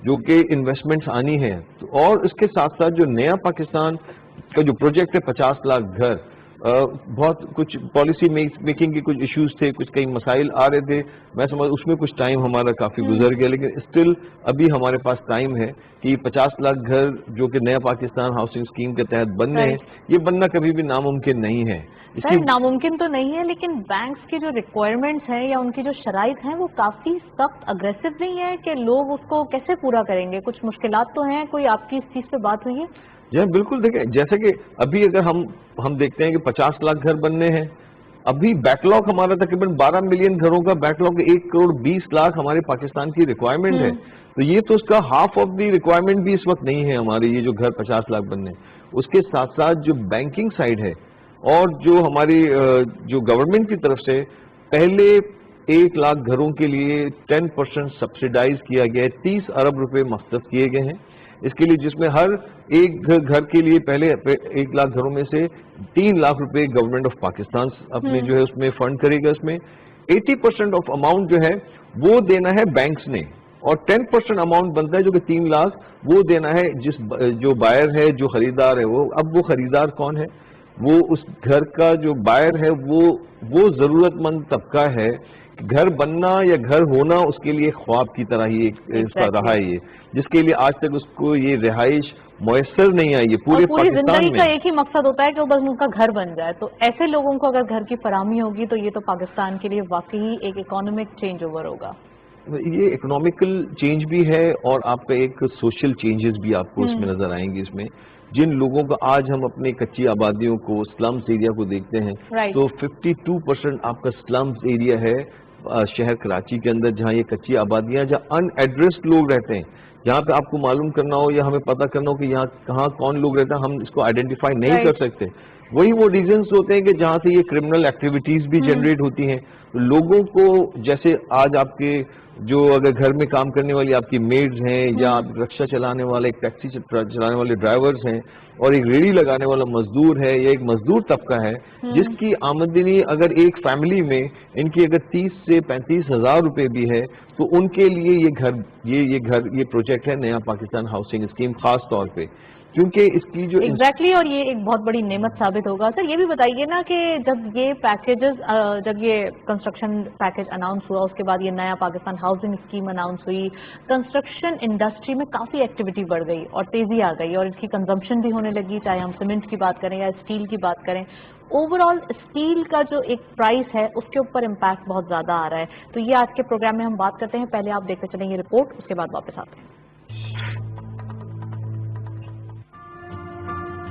جو کہ انویسٹمنٹس آنی ہے. اور اس کے ساتھ ساتھ جو نیا پاکستان کا جو پروجیکٹ ہے 50 لاکھ گھر، بہت کچھ پالیسی میکنگ کے کچھ ایشوز تھے، کچھ کئی مسائل آ رہے تھے. میں سمجھ اس میں کچھ ٹائم ہمارا کافی گزر گیا لیکن اسٹل ابھی ہمارے پاس ٹائم ہے کہ 50 لاکھ گھر جو کہ نیا پاکستان ہاؤسنگ اسکیم کے تحت بننے ہیں یہ بننا کبھی بھی ناممکن نہیں ہے. ناممکن تو نہیں ہے لیکن بینکس کی جو ریکوائرمنٹس ہیں یا ان کی جو شرائط ہیں وہ کافی سخت اگریسو نہیں ہے کہ لوگ اس کو کیسے پورا کریں گے. کچھ مشکلات تو ہیں، کوئی آپ کی اس چیز پہ بات ہوئی ہے؟ جی بالکل. دیکھیں جیسے کہ ابھی اگر ہم دیکھتے ہیں کہ 50 لاکھ گھر بننے ہیں، ابھی بیک لاگ ہمارا تقریباً 12 ملین گھروں کا بیک لاگ 1 کروڑ 20 لاکھ ہمارے پاکستان کی ریکوائرمنٹ ہے. تو یہ تو اس کا ہاف آف دی ریکوائرمنٹ بھی اس وقت نہیں ہے ہماری یہ جو گھر 50 لاکھ بننے. اس کے ساتھ ساتھ جو بینکنگ سائڈ ہے اور جو ہماری جو گورنمنٹ کی طرف سے پہلے 1 لاکھ گھروں کے لیے 10% سبسیڈائز کیا گیا ہے، 30 ارب روپے مختص کیے گئے ہیں اس کے لیے، جس میں ہر ایک گھر کے لیے پہلے 1 لاکھ گھروں میں سے 3 لاکھ روپے گورنمنٹ آف پاکستان اپنے جو ہے اس میں فنڈ کرے گا. اس میں 80% آف اماؤنٹ جو ہے وہ دینا ہے بینکس نے اور 10% اماؤنٹ بنتا ہے جو کہ 3 لاکھ وہ دینا ہے جو بائر ہے، جو خریدار ہے. اب وہ خریدار کون ہے؟ وہ اس گھر کا جو بائر ہے وہ ضرورت مند طبقہ ہے. گھر بننا یا گھر ہونا اس کے لیے خواب کی طرح ہی اس کا رہا ہے، یہ جس کے لیے آج تک اس کو یہ رہائش میسر نہیں آئی ہے پوری زندگی کا ایک ہی مقصد ہوتا ہے کہ وہ بس ان کا گھر بن جائے. تو ایسے لوگوں کو اگر گھر کی فراہمی ہوگی تو یہ تو پاکستان کے لیے واقعی ایک اکنامک چینج اوور ہوگا. یہ اکنامیکل چینج بھی ہے اور آپ کا ایک سوشل چینجز بھی آپ کو اس میں نظر آئیں گے. اس میں جن لوگوں کا آج ہم اپنی کچی آبادیوں کو سلمز ایریا کو دیکھتے ہیں تو 52% آپ کا سلمز ایریا ہے شہر کراچی کے اندر، جہاں یہ کچی آبادیاں جہاں ان ایڈریسڈ لوگ رہتے ہیں، جہاں پہ آپ کو معلوم کرنا ہو یا ہمیں پتہ کرنا ہو کہ یہاں کہاں کون لوگ رہتے ہیں ہم اس کو آئیڈینٹیفائی نہیں کر سکتے. وہی وہ ریزنز ہوتے ہیں کہ جہاں سے یہ کرمنل ایکٹیویٹیز بھی جنریٹ ہوتی ہیں. لوگوں کو جیسے آج آپ کے جو اگر گھر میں کام کرنے والی آپ کی میڈز ہیں یا آپ رکشہ چلانے والے ایک ٹیکسی چلانے والے ڈرائیورز ہیں اور ایک ریڑھی لگانے والا مزدور ہے یا ایک مزدور طبقہ ہے جس کی آمدنی اگر ایک فیملی میں ان کی اگر 30 سے 35 ہزار روپے بھی ہے تو ان کے لیے یہ پروجیکٹ ہے نیا پاکستان ہاؤسنگ اسکیم خاص طور پہ. क्योंकि इसकी जो एग्जैक्टली और ये एक बहुत बड़ी नेमत साबित होगा। सर ये भी बताइए ना कि जब ये पैकेजेस, जब ये कंस्ट्रक्शन पैकेज अनाउंस हुआ, उसके बाद ये नया पाकिस्तान हाउसिंग स्कीम अनाउंस हुई, कंस्ट्रक्शन इंडस्ट्री में काफ़ी एक्टिविटी बढ़ गई और तेज़ी आ गई और इसकी कंजम्पशन भी होने लगी, चाहे हम सीमेंट की बात करें या स्टील की बात करें। ओवरऑल स्टील का जो एक प्राइस है उसके ऊपर इम्पैक्ट बहुत ज़्यादा आ रहा है। तो ये आज के प्रोग्राम में हम बात करते हैं। पहले आप देखते चलें ये रिपोर्ट, उसके बाद वापस आते हैं।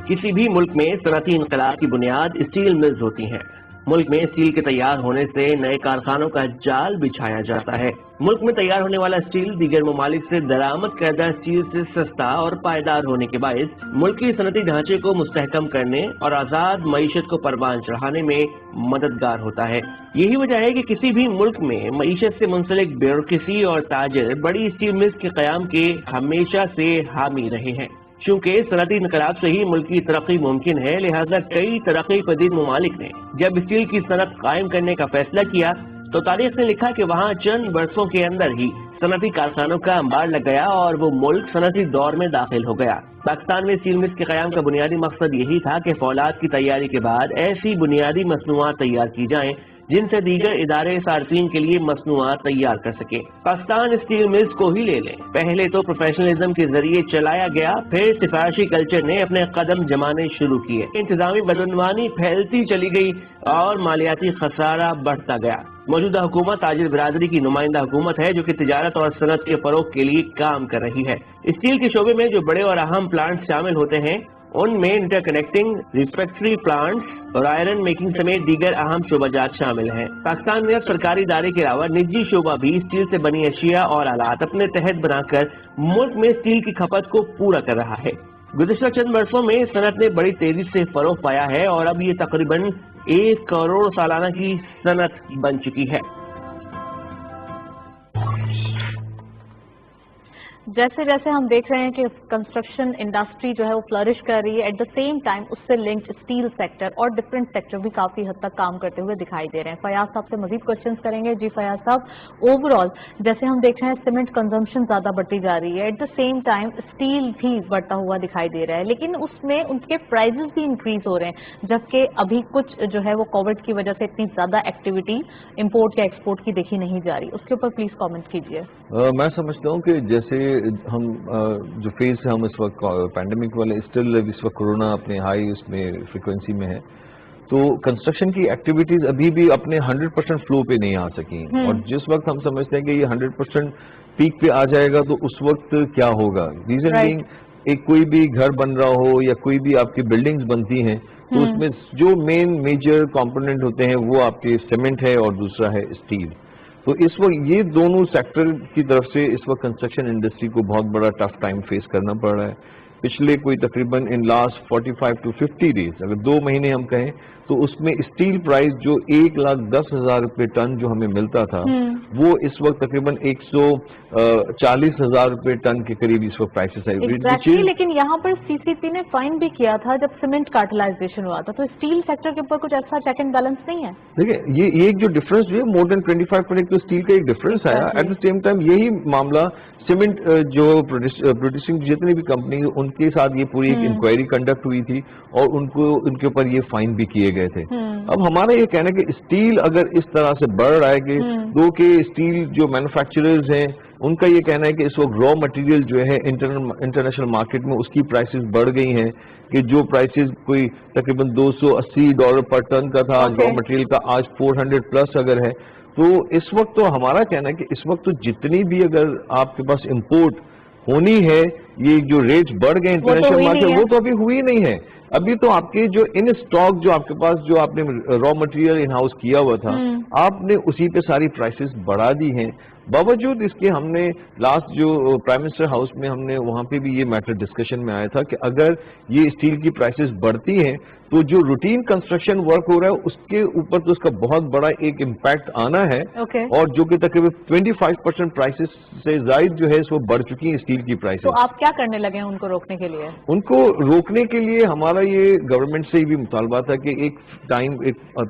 किसी भी मुल्क में सनअती इनकलाब की बुनियाद स्टील मिल्स होती हैं। मुल्क में स्टील के तैयार होने से नए कारखानों का जाल बिछाया जाता है। मुल्क में तैयार होने वाला स्टील दीगर ममालिक से दरामद करदा स्टील से सस्ता और पायदार होने के बायस मुल्क की सनअती ढांचे को मुस्तहकम करने और आजाद मईशत को परवान चढ़ाने में मददगार होता है। यही वजह है कि किसी भी मुल्क में मईशत से मुंसलिक ब्यूरोक्रेसी और ताजर बड़ी स्टील मिल्स के क़याम के हमेशा से हामी रहे हैं। चूँकि सनअती इनकलाब से ही मुल्क की तरक्की मुमकिन है, लिहाजा कई तरक्की पजीर ममालिक ने जब स्टील की सनअत कायम करने का फैसला किया तो तारीख ने लिखा कि वहाँ चंद बरसों के अंदर ही सनअती कारखानों का अंबार लग गया और वो मुल्क सनअती दौर में दाखिल हो गया। पाकिस्तान में स्टील मिल्स के क़याम का बुनियादी मकसद यही था कि फौलाद की तैयारी के बाद ऐसी बुनियादी मसनूआत तैयार की जाएं जिनसे दीगर इदारे सार्फिन के लिए मसनूआत तैयार कर सके। पाकिस्तान स्टील मिल्स को ही ले लें, पहले तो प्रोफेशनलिज्म के जरिए चलाया गया, फिर सिफारशी कल्चर ने अपने कदम जमाने शुरू किए, इंतजामी बदनवानी फैलती चली गई और मालियाती खसारा बढ़ता गया। मौजूदा हुकूमत ताजिर बिरादरी की नुमाइंदा हुकूमत है जो कि तिजारत और सनत के फरोग के लिए काम कर रही है। स्टील के शोबे में जो बड़े और अहम प्लांट शामिल होते हैं उनमें इंटरकनेक्टिंग रिफैक्टरी प्लांट्स और आयरन मेकिंग समेत दीगर अहम शोबाजात शामिल हैं। पाकिस्तान में अब सरकारी इदारे के अलावा निजी शोबा भी स्टील से बनी अशिया और आलात अपने तहत बनाकर मुल्क में स्टील की खपत को पूरा कर रहा है। गुज़िश्ता चंद वर्षों में सनत ने बड़ी तेजी से फरोग पाया है और अब ये तकरीबन 1 करोड़ सालाना की सनत बन चुकी है। जैसे जैसे हम देख रहे हैं कि कंस्ट्रक्शन इंडस्ट्री जो है वो फ्लरिश कर रही है, एट द सेम टाइम उससे लिंक्ड स्टील सेक्टर और डिफरेंट सेक्टर भी काफी हद तक काम करते हुए दिखाई दे रहे हैं। फयाज साहब से मजीद क्वेश्चंस करेंगे। जी फयाज साहब, ओवरऑल जैसे हम देख रहे हैं सीमेंट कंजम्पशन ज्यादा बढ़ती जा रही है, at the same time steel भी बढ़ता हुआ दिखाई दे रहा है, लेकिन उसमें उनके प्राइजेस भी इंक्रीज हो रहे हैं, जबकि अभी कुछ जो है वो कोविड की वजह से इतनी ज्यादा एक्टिविटी इम्पोर्ट या एक्सपोर्ट की देखी नहीं जा रही। उसके ऊपर प्लीज कॉमेंट कीजिए। मैं समझता हूँ कि जैसे हम जो फेज से हम इस वक्त पैंडेमिक वाले स्टिल इस वक्त कोरोना अपने हाई उसमें फ्रिक्वेंसी में है, तो कंस्ट्रक्शन की एक्टिविटीज अभी भी अपने 100% फ्लो पे नहीं आ सकी। और जिस वक्त हम समझते हैं कि ये 100% पीक पे आ जाएगा तो उस वक्त क्या होगा, रीजन बीइंग एक कोई भी घर बन रहा हो या कोई भी आपकी बिल्डिंग्स बनती हैं तो उसमें जो मेन मेजर कंपोनेंट होते हैं वो आपके सीमेंट है और दूसरा है स्टील। तो इस वक्त ये दोनों सेक्टर की तरफ से इस वक्त कंस्ट्रक्शन इंडस्ट्री को बहुत बड़ा टफ टाइम फेस करना पड़ रहा है। पिछले कोई तकरीबन इन लास्ट 45 to 50 डेज अगर 2 महीने हम कहें तो उसमें स्टील प्राइस जो 1,10,000 रुपये टन जो हमें मिलता था वो इस वक्त तकरीबन 140,000 रुपये टन के करीब इस वक्त प्राइसेस है। Exactly, लेकिन यहाँ पर सीसीपी ने फाइन भी किया था जब सीमेंट कार्टेलाइजेशन हुआ था, तो स्टील सेक्टर के ऊपर कुछ ऐसा चेक एंड बैलेंस नहीं है। देखिए ये एक जो डिफरेंस जो है मोर देन 25% तो स्टील का एक डिफरेंस आया। एट द सेम टाइम यही मामला सीमेंट जो प्रोड्यूसिंग जितनी भी कंपनी उनके साथ ये पूरी एक इंक्वायरी कंडक्ट हुई थी और उनके ऊपर ये फाइन भी किए गए थे। अब हमारा ये कहना है कि स्टील अगर इस तरह से बढ़ रहा है कि दो के स्टील जो मैन्युफैक्चरर्स हैं उनका ये कहना है कि इस वक्त रॉ मटेरियल जो है इंटरनेशनल मार्केट में उसकी प्राइसेस बढ़ गई हैं कि जो प्राइसेस कोई तकरीबन $280 पर टन का था रॉ मटेरियल का आज 400 प्लस अगर है। तो इस वक्त तो हमारा कहना है कि इस वक्त तो जितनी भी अगर आपके पास इंपोर्ट होनी है, ये जो रेट्स बढ़ गए इंटरनेशनल मार्केट वो तो अभी हुई नहीं है। अभी तो आपके जो इन स्टॉक जो आपके पास जो आपने रॉ मटेरियल इन हाउस किया हुआ था आपने उसी पे सारी प्राइसेस बढ़ा दी हैं। बावजूद इसके हमने लास्ट जो प्राइम मिनिस्टर हाउस में हमने वहां पे भी ये मैटर डिस्कशन में आया था कि अगर ये स्टील की प्राइसेस बढ़ती हैं तो जो रूटीन कंस्ट्रक्शन वर्क हो रहा है उसके ऊपर तो उसका बहुत बड़ा एक इम्पैक्ट आना है। और जो कि तकरीबन 25% प्राइसेस से ज्यादा जो है वो बढ़ चुकी है स्टील की प्राइसेस। तो आप क्या करने लगे हैं उनको रोकने के लिए? उनको रोकने के लिए हमारा ہمارا یہ گورنمنٹ سے بھی مطالبہ تھا کہ ایک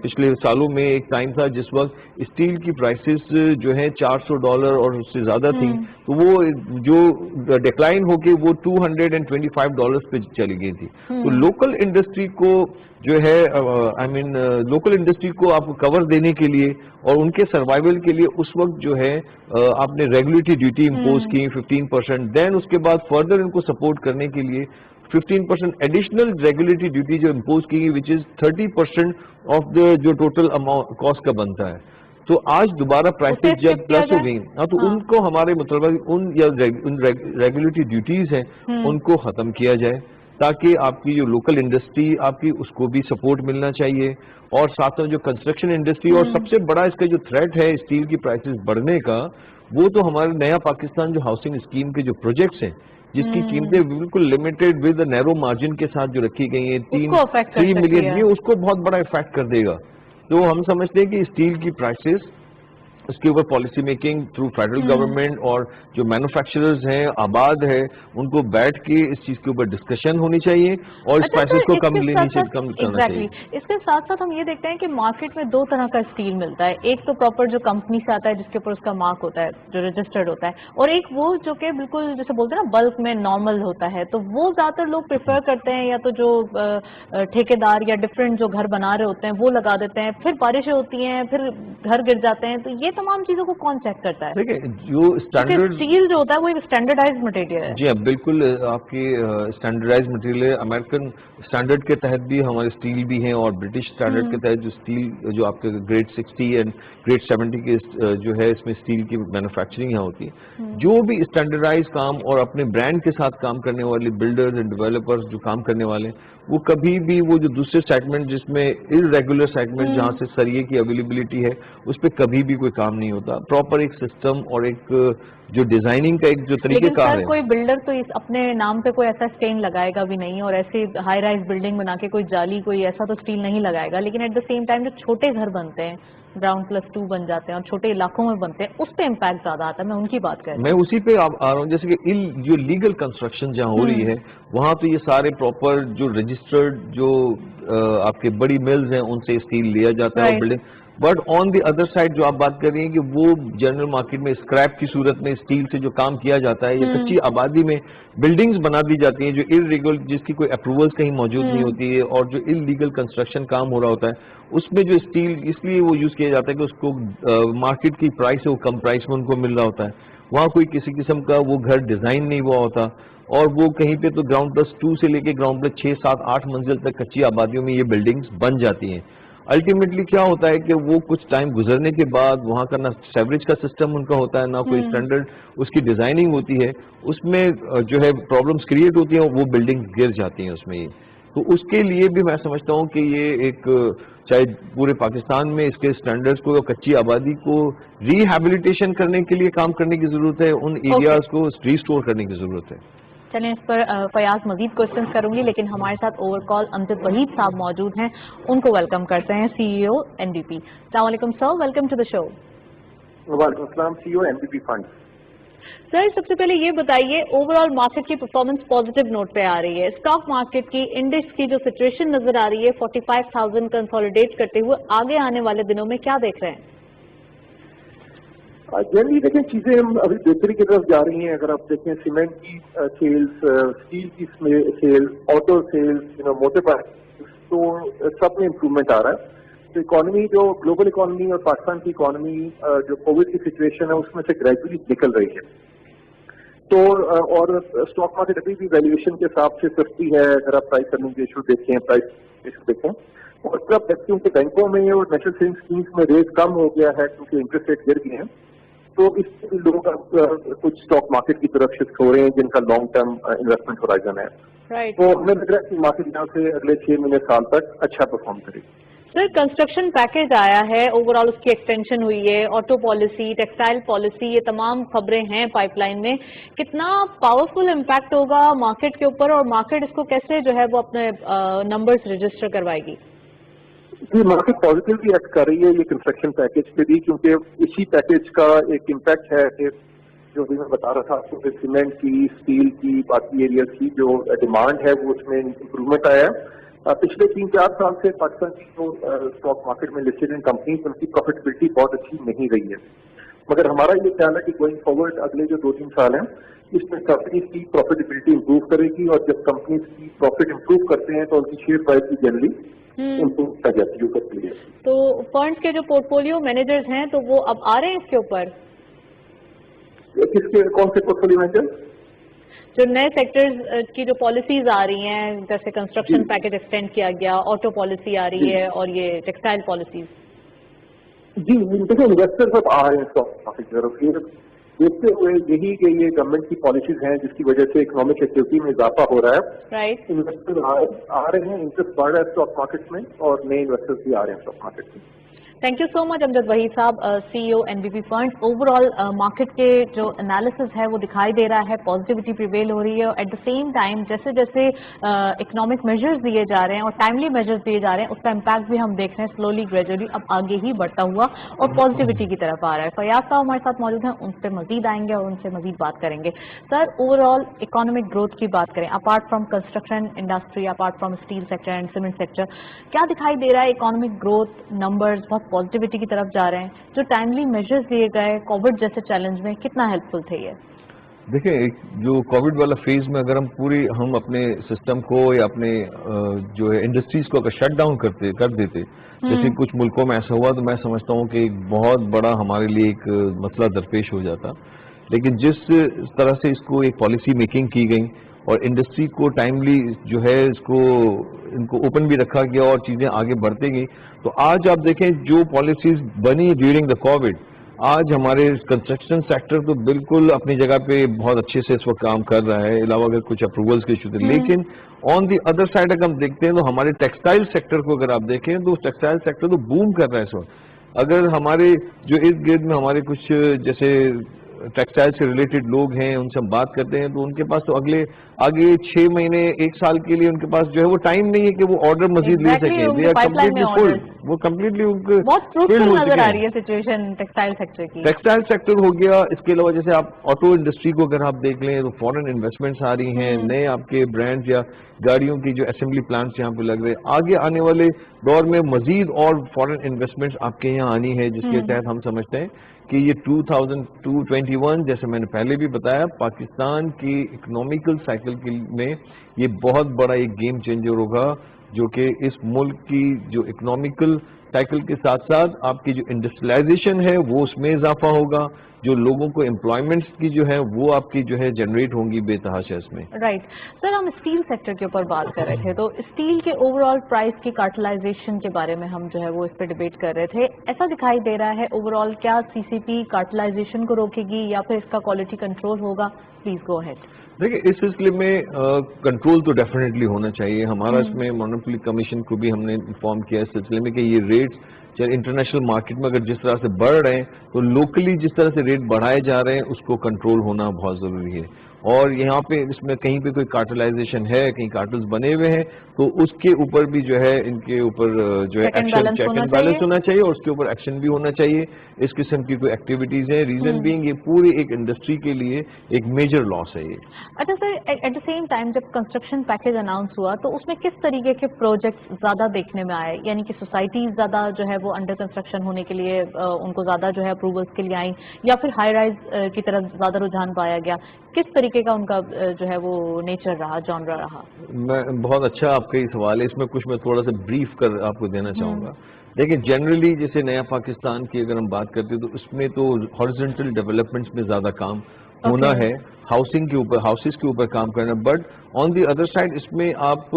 پچھلے سالوں میں ایک ٹائم تھا جس وقت اسٹیل کی پرائسز جو ہیں $400 اور اس سے زیادہ تھیں, تو وہ جو ڈکلائن ہو کے وہ $225 پہ چلی گئی تھی. تو لوکل انڈسٹری کو جو ہے لوکل انڈسٹری کو آپ کو کور دینے کے لیے اور ان کے سروائیول کے لیے اس وقت جو ہے آپ نے ریگولیٹری ڈیوٹی امپوز کی 15%, دین اس کے بعد فردر ان کو سپورٹ کرنے کے لیے 15% ایڈیشنل ریگولیٹری ڈیوٹی جو امپوز کی گئی وچ از 30% آف دا جو ٹوٹل اماؤنٹ کاسٹ کا بنتا ہے. تو آج دوبارہ پرائسز جب پلس ہو گئی تو ان کو ہمارے مطلب ان ریگولیٹری ڈیوٹیز ہیں ان کو ختم کیا جائے تاکہ آپ کی جو لوکل انڈسٹری آپ کی اس کو بھی سپورٹ ملنا چاہیے, اور ساتھ میں جو کنسٹرکشن انڈسٹری اور سب سے بڑا اس کا جو تھریٹ ہے اسٹیل کی پرائسز بڑھنے کا وہ تو ہمارے نیا پاکستان جو ہاؤسنگ اسکیم کے جو پروجیکٹس ہیں جس کی قیمتیں بالکل لمیٹڈ ود نیرو مارجن کے ساتھ جو رکھی گئی ہیں 3 ملین, یہ اس کو بہت بڑا افیکٹ کر دے گا. تو ہم سمجھتے ہیں کہ اسٹیل کی پرائسز اس کے اوپر policy making through federal government اور جو مینوفیکچررز ہیں آباد ہے ان کو بیٹھ کے اس چیز کے اوپر ڈسکشن ہونی چاہیے اور اس پرائسز کو کم کرنا چاہیے. اس کے ساتھ ساتھ ہم یہ دیکھتے ہیں کہ مارکیٹ میں دو طرح کا اسٹیل ملتا ہے, ایک تو پراپر جو کمپنی سے آتا ہے جس کے اوپر اس کا مارک ہوتا ہے جو رجسٹرڈ ہوتا ہے, اور ایک وہ جو کہ بالکل جیسے بولتے ہیں نا بلک میں نارمل ہوتا ہے. تو وہ زیادہ تر لوگ پریفر کرتے ہیں یا تو جو ٹھیکیدار یا ڈفرینٹ جو گھر بنا رہے ہوتے ہیں وہ لگا دیتے ہیں, پھر بارشیں ہوتی ہیں پھر گھر گر جاتے ہیں. تو یہ تمام چیزوں کو کون چیک کرتا ہے؟ دیکھیں جو اسٹینڈرڈ اسٹیل جو ہوتا ہے وہ ایک اسٹینڈرڈائز مٹیریل ہے. جی ہاں بالکل, آپ کی اسٹینڈرڈائز مٹیریل ہے. امریکن اسٹینڈرڈ کے تحت بھی ہمارے اسٹیل بھی ہیں اور برٹش اسٹینڈرڈ کے تحت جو اسٹیل جو آپ کے گریڈ 60 اینڈ گریڈ 70 کے جو ہے اس میں اسٹیل کی مینوفیکچرنگ یہاں ہوتی ہے. جو بھی اسٹینڈرڈائز کام اور اپنے برانڈ کے ساتھ کام کرنے والے بلڈرز اینڈ ڈیولپرز جو کام کرنے والے وہ کبھی بھی وہ جو دوسرے سیگمنٹ جس میں ارریگولر سیگمنٹ جہاں سے سریے کی اویلیبلٹی ہے اس پہ کبھی بھی کوئی کام نہیں ہوتا. پراپر ایک سسٹم اور ایک جو ڈیزائننگ کا ایک جو طریقہ کار ہے. کوئی بلڈر تو اپنے نام پہ کوئی ایسا اسٹین لگائے گا بھی نہیں اور ایسی ہائی رائز بلڈنگ بنا کے کوئی جالی کوئی ایسا تو اسٹیل نہیں لگائے گا, لیکن ایٹ دا سیم ٹائم جو چھوٹے گھر بنتے ہیں گراؤنڈ+2 بن جاتے ہیں اور چھوٹے علاقوں میں بنتے ہیں اس پہ امپیکٹ زیادہ آتا ہے. میں ان کی بات کر رہی ہوں. میں اسی پہ آ رہا ہوں جیسے کہ جو لیگل کنسٹرکشن جہاں ہو رہی ہے وہاں تو یہ سارے پراپر جو رجسٹرڈ جو آپ کے بڑی ملز ہیں ان سے اسٹیل لیا جاتا ہے building. But on the other side جو آپ بات کر رہی ہیں کہ وہ جنرل مارکیٹ میں اسکریپ کی صورت میں اسٹیل سے جو کام کیا جاتا ہے یا کچی آبادی میں بلڈنگز بنا دی جاتی ہیں جو ارریگولر جس کی کوئی اپروولس کہیں موجود نہیں ہوتی ہے اور جو انلیگل کنسٹرکشن کام ہو رہا ہوتا ہے اس میں جو اسٹیل اس لیے وہ یوز کیا جاتا ہے کہ اس کو مارکیٹ کی پرائس ہے وہ کم پرائس میں ان کو مل رہا ہوتا ہے. وہاں کوئی کسی قسم کا وہ گھر ڈیزائن نہیں ہوا ہوتا اور وہ کہیں پہ تو گراؤنڈ+2 سے لے کے گراؤنڈ+6, 7, 8 منزل تک کچی آبادیوں میں یہ بلڈنگز بن جاتی ہیں. الٹیمیٹلی کیا ہوتا ہے کہ وہ کچھ ٹائم گزرنے کے بعد وہاں کا نہ سیوریج کا سسٹم ان کا ہوتا ہے نہ کوئی اسٹینڈرڈ اس کی ڈیزائننگ ہوتی ہے, اس میں جو ہے پرابلمس کریٹ ہوتی ہیں وہ بلڈنگ گر جاتی ہیں اس میں. تو اس کے لیے بھی میں سمجھتا ہوں کہ یہ ایک چاہے پورے پاکستان میں اس کے اسٹینڈرڈز کو کچی آبادی کو ریہیبلیٹیشن کرنے کے لیے کام کرنے کی ضرورت ہے, ان ایریاز کو ریسٹور کرنے کی ضرورت ہے. چلیں اس پر فیاض مزید کوشچنس کروں گی, لیکن ہمارے ساتھ اوور کال امجد وحید صاحب موجود ہیں, ان کو ویلکم کرتے ہیں. CEO NBP. السلام علیکم سر, ویلکم ٹو دا شو. وعلیکم السلام. CEO NBP فنڈ. سر سب سے پہلے یہ بتائیے اوور آل مارکیٹ کی پرفارمنس پازیٹیو نوٹ پہ آ رہی ہے, اسٹاک مارکیٹ کی انڈیکس کی جو سچویشن نظر آ رہی ہے 45,000 کنسولیڈیٹ کرتے ہوئے آگے آنے والے دنوں میں کیا دیکھ رہے ہیں؟ جنرلی دیکھیں چیزیں ہم ابھی بہتری کی طرف جا رہی ہیں. اگر آپ دیکھیں سیمنٹ کی سیلز, اسٹیل کی sale, auto sales, motor pipe, تو سب میں امپروومنٹ آ رہا ہے. تو اکانومی جو گلوبل اکانومی اور پاکستان کی اکانومی جو کووڈ کی سچویشن ہے اس میں سے گریجولی نکل رہی ہے. تو اور اسٹاک مارکیٹ ابھی بھی ویلیویشن کے حساب سے سستی ہے. اگر آپ پرائز کرنے کے ایشو دیکھیں, پرائز ایشو دیکھیں, اور اس طرح دیکھتے ہیں کہ بینکوں میں اور نیشنل سیونگ اسکیمس میں ریٹ کم ہو گیا ہے کیونکہ انٹرسٹ ریٹ گر گئے ہیں. تو اس سے لوگ کچھ اسٹاک مارکیٹ کی طرف شفٹ ہو رہے ہیں جن کا لانگ ٹرم انویسٹمنٹ ہورائزن ہے. تو ہمیں لگ رہا ہے کہ مارکیٹ یہاں سے اگلے 6 مہینے سال تک اچھا پرفارم کرے گی. سر کنسٹرکشن پیکیج آیا ہے, اوور آل اس کی ایکسٹینشن ہوئی ہے, آٹو پالیسی, ٹیکسٹائل پالیسی, یہ تمام خبریں ہیں پائپ لائن میں. کتنا پاورفل امپیکٹ ہوگا مارکیٹ کے اوپر اور مارکیٹ اس کو کیسے جو ہے وہ اپنے نمبرز رجسٹر کروائے گی؟ جی مارکیٹ پازیٹیولی ایکٹ کر رہی ہے یہ کنسٹرکشن پیکیج پہ بھی, کیونکہ اسی پیکیج کا ایک امپیکٹ ہے کہ जो भी मैं बता रहा था आपको कि सीमेंट की, स्टील की, बाकी एरियाज की जो डिमांड है वो उसमें इम्प्रूवमेंट आया है। पिछले 3-4 साल से पाकिस्तान की जो स्टॉक मार्केट में लिस्टेड इन कंपनीज उनकी प्रॉफिटेबिलिटी बहुत अच्छी नहीं रही है, मगर हमारा ये ख्याल है कि गोइंग फॉरवर्ड अगले जो 2-3 साल हैं इसमें कंपनीज की प्रॉफिटेबिलिटी इंप्रूव करेगी, और जब कंपनीज की प्रॉफिट इंप्रूव करते हैं तो उनकी शेयर प्राइस की जनरली इंप्रूव कर जाती है। तो फंड्स के जो पोर्टफोलियो मैनेजर्स हैं तो वो अब आ रहे हैं इसके ऊपर? किसके, कौन से पोर्टफोलियो मैनेजर? जो नए सेक्टर्स की जो पॉलिसीज आ रही हैं, जैसे कंस्ट्रक्शन पैकेज एक्सटेंड किया गया, ऑटो पॉलिसी आ रही है और ये टेक्सटाइल पॉलिसीज। जी देखिए, इन्वेस्टर्स अब आ रहे हैं स्टॉक मार्केट की तरफ, ये देखते हुए यही कि ये गवर्नमेंट की पॉलिसीज हैं जिसकी वजह से इकोनॉमिक एक्टिविटी में इजाफा हो रहा है। राइट। इन्वेस्टर आ रहे हैं, इंटरेस्ट बढ़ रहा है स्टॉक मार्केट में, और नए इन्वेस्टर्स भी आ रहे हैं स्टॉक मार्केट में। Thank you so much Amjad Waheed साहब, CEO NBP funds. Overall market के जो एनालिसिस है वो दिखाई दे रहा है, पॉजिटिविटी प्रिवेल हो रही है, और एट द सेम टाइम जैसे जैसे इकोनॉमिक मेजर्स दिए जा रहे हैं और टाइमली मेजर्स दिए जा रहे हैं, उसका इम्पैक्ट भी हम देख रहे हैं स्लोली ग्रेजुअली अब आगे ही बढ़ता हुआ और पॉजिटिविटी की तरफ आ रहा है। फयाज साहब हमारे साथ मौजूद हैं, उनसे मजीद आएंगे और उनसे मजीद बात करेंगे। सर, ओवरऑल इकोनॉमिक ग्रोथ की बात करें, apart from construction industry, apart from steel sector and cement sector, क्या दिखाई दे रहा है? इकोनॉमिक ग्रोथ नंबर्स बहुत पॉजिटिविटी की तरफ जा रहे हैं, जो टाइमली मेजर्स दिए गए कोविड जैसे चैलेंज में कितना हेल्पफुल थे ये? देखिए, जो कोविड वाला फेज में अगर हम अपने सिस्टम को या अपने जो है इंडस्ट्रीज को अगर शट डाउन कर देते, जैसे कुछ मुल्कों में ऐसा हुआ, तो मैं समझता हूँ कि एक बहुत बड़ा हमारे लिए एक मसला दरपेश हो जाता। लेकिन जिस तरह से इसको एक पॉलिसी मेकिंग की गई और इंडस्ट्री को टाइमली जो है इनको ओपन भी रखा गया और चीजें आगे बढ़ती गई, तो आज आप देखें जो पॉलिसीज बनी ड्यूरिंग द कोविड, आज हमारे कंस्ट्रक्शन सेक्टर तो बिल्कुल अपनी जगह पे बहुत अच्छे से इस वक्त काम कर रहा है, अलावा अगर कुछ अप्रूवल्स के इशू थे। लेकिन ऑन दी अदर साइड अगर हम देखते हैं तो हमारे टेक्सटाइल सेक्टर को अगर आप देखें तो टेक्सटाइल सेक्टर तो बूम कर रहा है इस वक्त। अगर हमारे जो इर्द गिर्द में हमारे कुछ जैसे टेक्सटाइल से रिलेटेड लोग हैं, उनसे हम बात करते हैं, तो उनके पास तो आगे 6 महीने 1 साल के लिए उनके पास जो है वो टाइम नहीं है कि वो ऑर्डर मजीद ले सकें। दे आर कंप्लीटली फुल, वो कंप्लीटली उनके बहुत फ्रूटफुल नजर आ रही है सिचुएशन टेक्सटाइल सेक्टर की। टेक्सटाइल सेक्टर हो गया, इसके अलावा जैसे आप ऑटो इंडस्ट्री को अगर आप देख लें तो फॉरेन इन्वेस्टमेंट्स आ रही हैं, नए आपके ब्रांड्स या गाड़ियों की जो असेंबली प्लांट्स यहाँ पे लग रहे हैं। आगे आने वाले दौर में मजीद और फॉरेन इन्वेस्टमेंट्स आपके यहाँ आनी है, जिसके तहत हम समझते हैं कि ये 2021 जैसे मैंने पहले भी बताया, पाकिस्तान की इकोनॉमिकल साइकिल में ये बहुत बड़ा एक गेम चेंजर होगा, जो कि इस मुल्क की जो इकोनॉमिकल साइकिल के साथ साथ आपकी जो इंडस्ट्रियलाइजेशन है वो उसमें इजाफा होगा, जो लोगों को एम्प्लॉयमेंट्स की जो है वो आपकी जो है जनरेट होंगी बेतहाशा इसमें। राइट। सर, हम स्टील सेक्टर के ऊपर बात कर रहे थे, तो स्टील के ओवरऑल प्राइस की कार्टलाइजेशन के बारे में हम जो है वो इस पर डिबेट कर रहे थे। ऐसा दिखाई दे रहा है ओवरऑल, क्या CCP कार्टलाइजेशन को रोकेगी या फिर इसका क्वालिटी कंट्रोल होगा? Please go ahead. देखिए, इस सिलसिले में कंट्रोल तो डेफिनेटली होना चाहिए। हमारा इसमें मॉनेटरी कमीशन को भी हमने इन्फॉर्म किया इस सिलसिले में कि ये रेट्स चाहे इंटरनेशनल मार्केट में अगर जिस तरह से बढ़ रहे हैं, तो लोकली जिस तरह से रेट बढ़ाए जा रहे हैं उसको कंट्रोल होना बहुत जरूरी है। और यहाँ पे इसमें कहीं पे कोई कार्टलाइजेशन है, कहीं कार्टल्स बने हुए हैं, तो उसके ऊपर भी जो है इनके ऊपर जो है एक्शन, चेक एंड बैलेंस होना चाहिए और उसके ऊपर एक्शन भी होना चाहिए। इस किस्म की कोई एक्टिविटीज है, रीजन बीइंग ये पूरी एक इंडस्ट्री के लिए एक मेजर लॉस है ये। अच्छा sir, at the same time जब कंस्ट्रक्शन पैकेज अनाउंस हुआ तो उसमें किस तरीके के प्रोजेक्ट्स ज्यादा देखने में आए? यानी कि सोसाइटीज ज्यादा जो है वो अंडर कंस्ट्रक्शन होने के लिए उनको ज्यादा जो है अप्रूवल्स के लिए आई, या फिर हाई राइज की तरफ ज्यादा रुझान पाया गया? किस तरीके का उनका जो है वो नेचर रहा, जॉनरा रहा? मैं बहुत अच्छा आपका ये सवाल है, इसमें कुछ मैं थोड़ा सा ब्रीफ कर आपको देना चाहूंगा। देखिए, जनरली जैसे नया पाकिस्तान की अगर हम बात करते हैं तो उसमें तो हॉरिजॉन्टल डेवलपमेंट्स में ज्यादा काम होना है, हाउसिंग के ऊपर, हाउसेस के ऊपर काम करना। But on the other side इसमें आप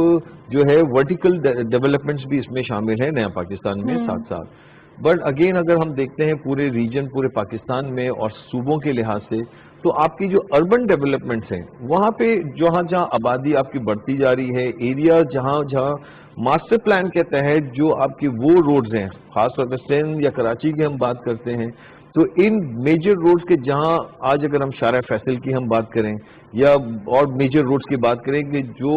जो है वर्टिकल डेवलपमेंट्स भी इसमें शामिल है नया पाकिस्तान में साथ साथ। बट अगेन अगर हम देखते हैं पूरे रीजन, पूरे पाकिस्तान में और सूबों के लिहाज से, तो आपकी जो अर्बन डेवलपमेंट्स हैं वहाँ पे जहाँ जहाँ आबादी आपकी बढ़ती जा रही है, एरिया जहाँ जहाँ मास्टर प्लान के तहत जो आपकी वो रोड्स हैं, खासतौर पर सिंध या कराची की हम बात करते हैं, تو ان میجر روڈز کے جہاں آج اگر ہم شارع فیصل کی ہم بات کریں یا اور میجر روڈز کی بات کریں کہ جو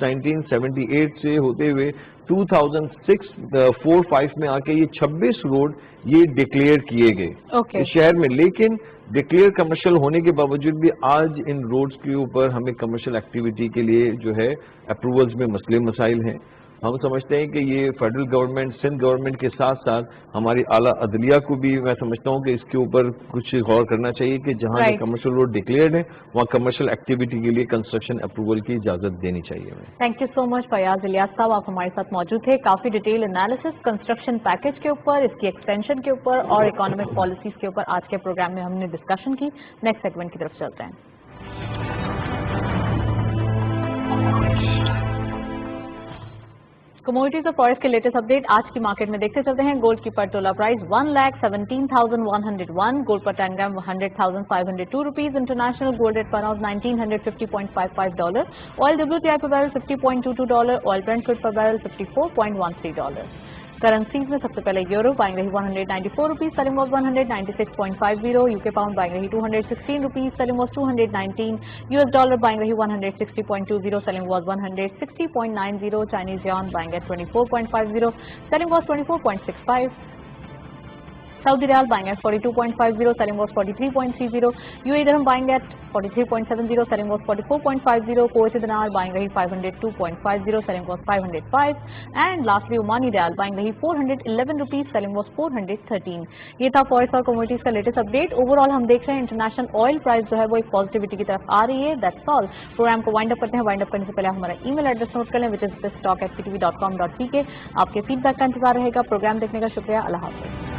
1978 سے ہوتے ہوئے 2006-4-5 میں آ کے یہ 26 روڈ یہ ڈکلیئر کیے گئے اس شہر میں، لیکن ڈکلیئر کمرشل ہونے کے باوجود بھی آج ان روڈز کے اوپر ہمیں کمرشل ایکٹیویٹی کے لیے جو ہے اپروولز میں مسئلے مسائل ہیں. ہم سمجھتے ہیں کہ یہ فیڈرل گورنمنٹ سندھ گورنمنٹ کے ساتھ ساتھ ہماری اعلیٰ عدلیہ کو بھی میں سمجھتا ہوں کہ اس کے اوپر کچھ غور کرنا چاہیے کہ جہاں کمرشل روڈ ڈکلیئرڈ ہے وہاں کمرشل ایکٹیویٹی کے لیے کنسٹرکشن اپروول کی اجازت دینی چاہیے. تھینک یو سو مچ فیاض الیاس صاحب، آپ ہمارے ساتھ موجود تھے. کافی ڈیٹیل انالیسس کنسٹرکشن پیکج کے اوپر، اس کی ایکسٹینشن کے اوپر اور اکانومک پالیسیز کے اوپر آج کے پروگرام میں ہم نے ڈسکشن کی. نیکسٹ سیگمنٹ کی طرف چلتے ہیں. کموڈیٹیز اور فارکس کے لیٹسٹ اپڈیٹ آج کی مارکیٹ میں دیکھتے چلتے ہیں. گولڈ کی پر تولہ پرائز 1,17,101. گولڈ پر 10 gram 100,502 rupees. International gold rate پر 1950.55 ڈالر. آئل WTI پر barrel $50.22 dollar. Oil Brent crude پر بیرل $54.13 ڈالر. کرنسیز میں سب سے پہلے یورو بائنگ رہی 194 rupees, selling was 196.50. U K pound buying رہی 216 rupees, selling was 219. US dollar buying رہی 160.20، selling was 160.90. Chinese yuan buying at 24.50، selling was 24.65. Saudi Real buying at 42.50, selling was 43.30. UAE dirham buying at 43.70, selling was 44.50. Kuwaiti dinar buying rahi 502.50, selling was 505. And lastly Omani Riyal buying rahi 411 rupees, selling was 413. یہ تھا forex اور commodities کا latest update. Over all ہم دیکھ رہے ہیں international oil price جو ہے وہ ایک پازیٹیوٹی کی طرف آ رہی ہے. That's all. پروگرام کو وائنڈ اپ کرتے ہیں. وائنڈ اپ کرنے سے پہلے ہمارا ای میل ایڈریس نوٹ کر لیں which is thistalk@ctv.com.pk. آپ کے فیڈ بیک کا انتظار رہے گا. پروگرام دیکھنے کا شکریہ. اللہ حافظ.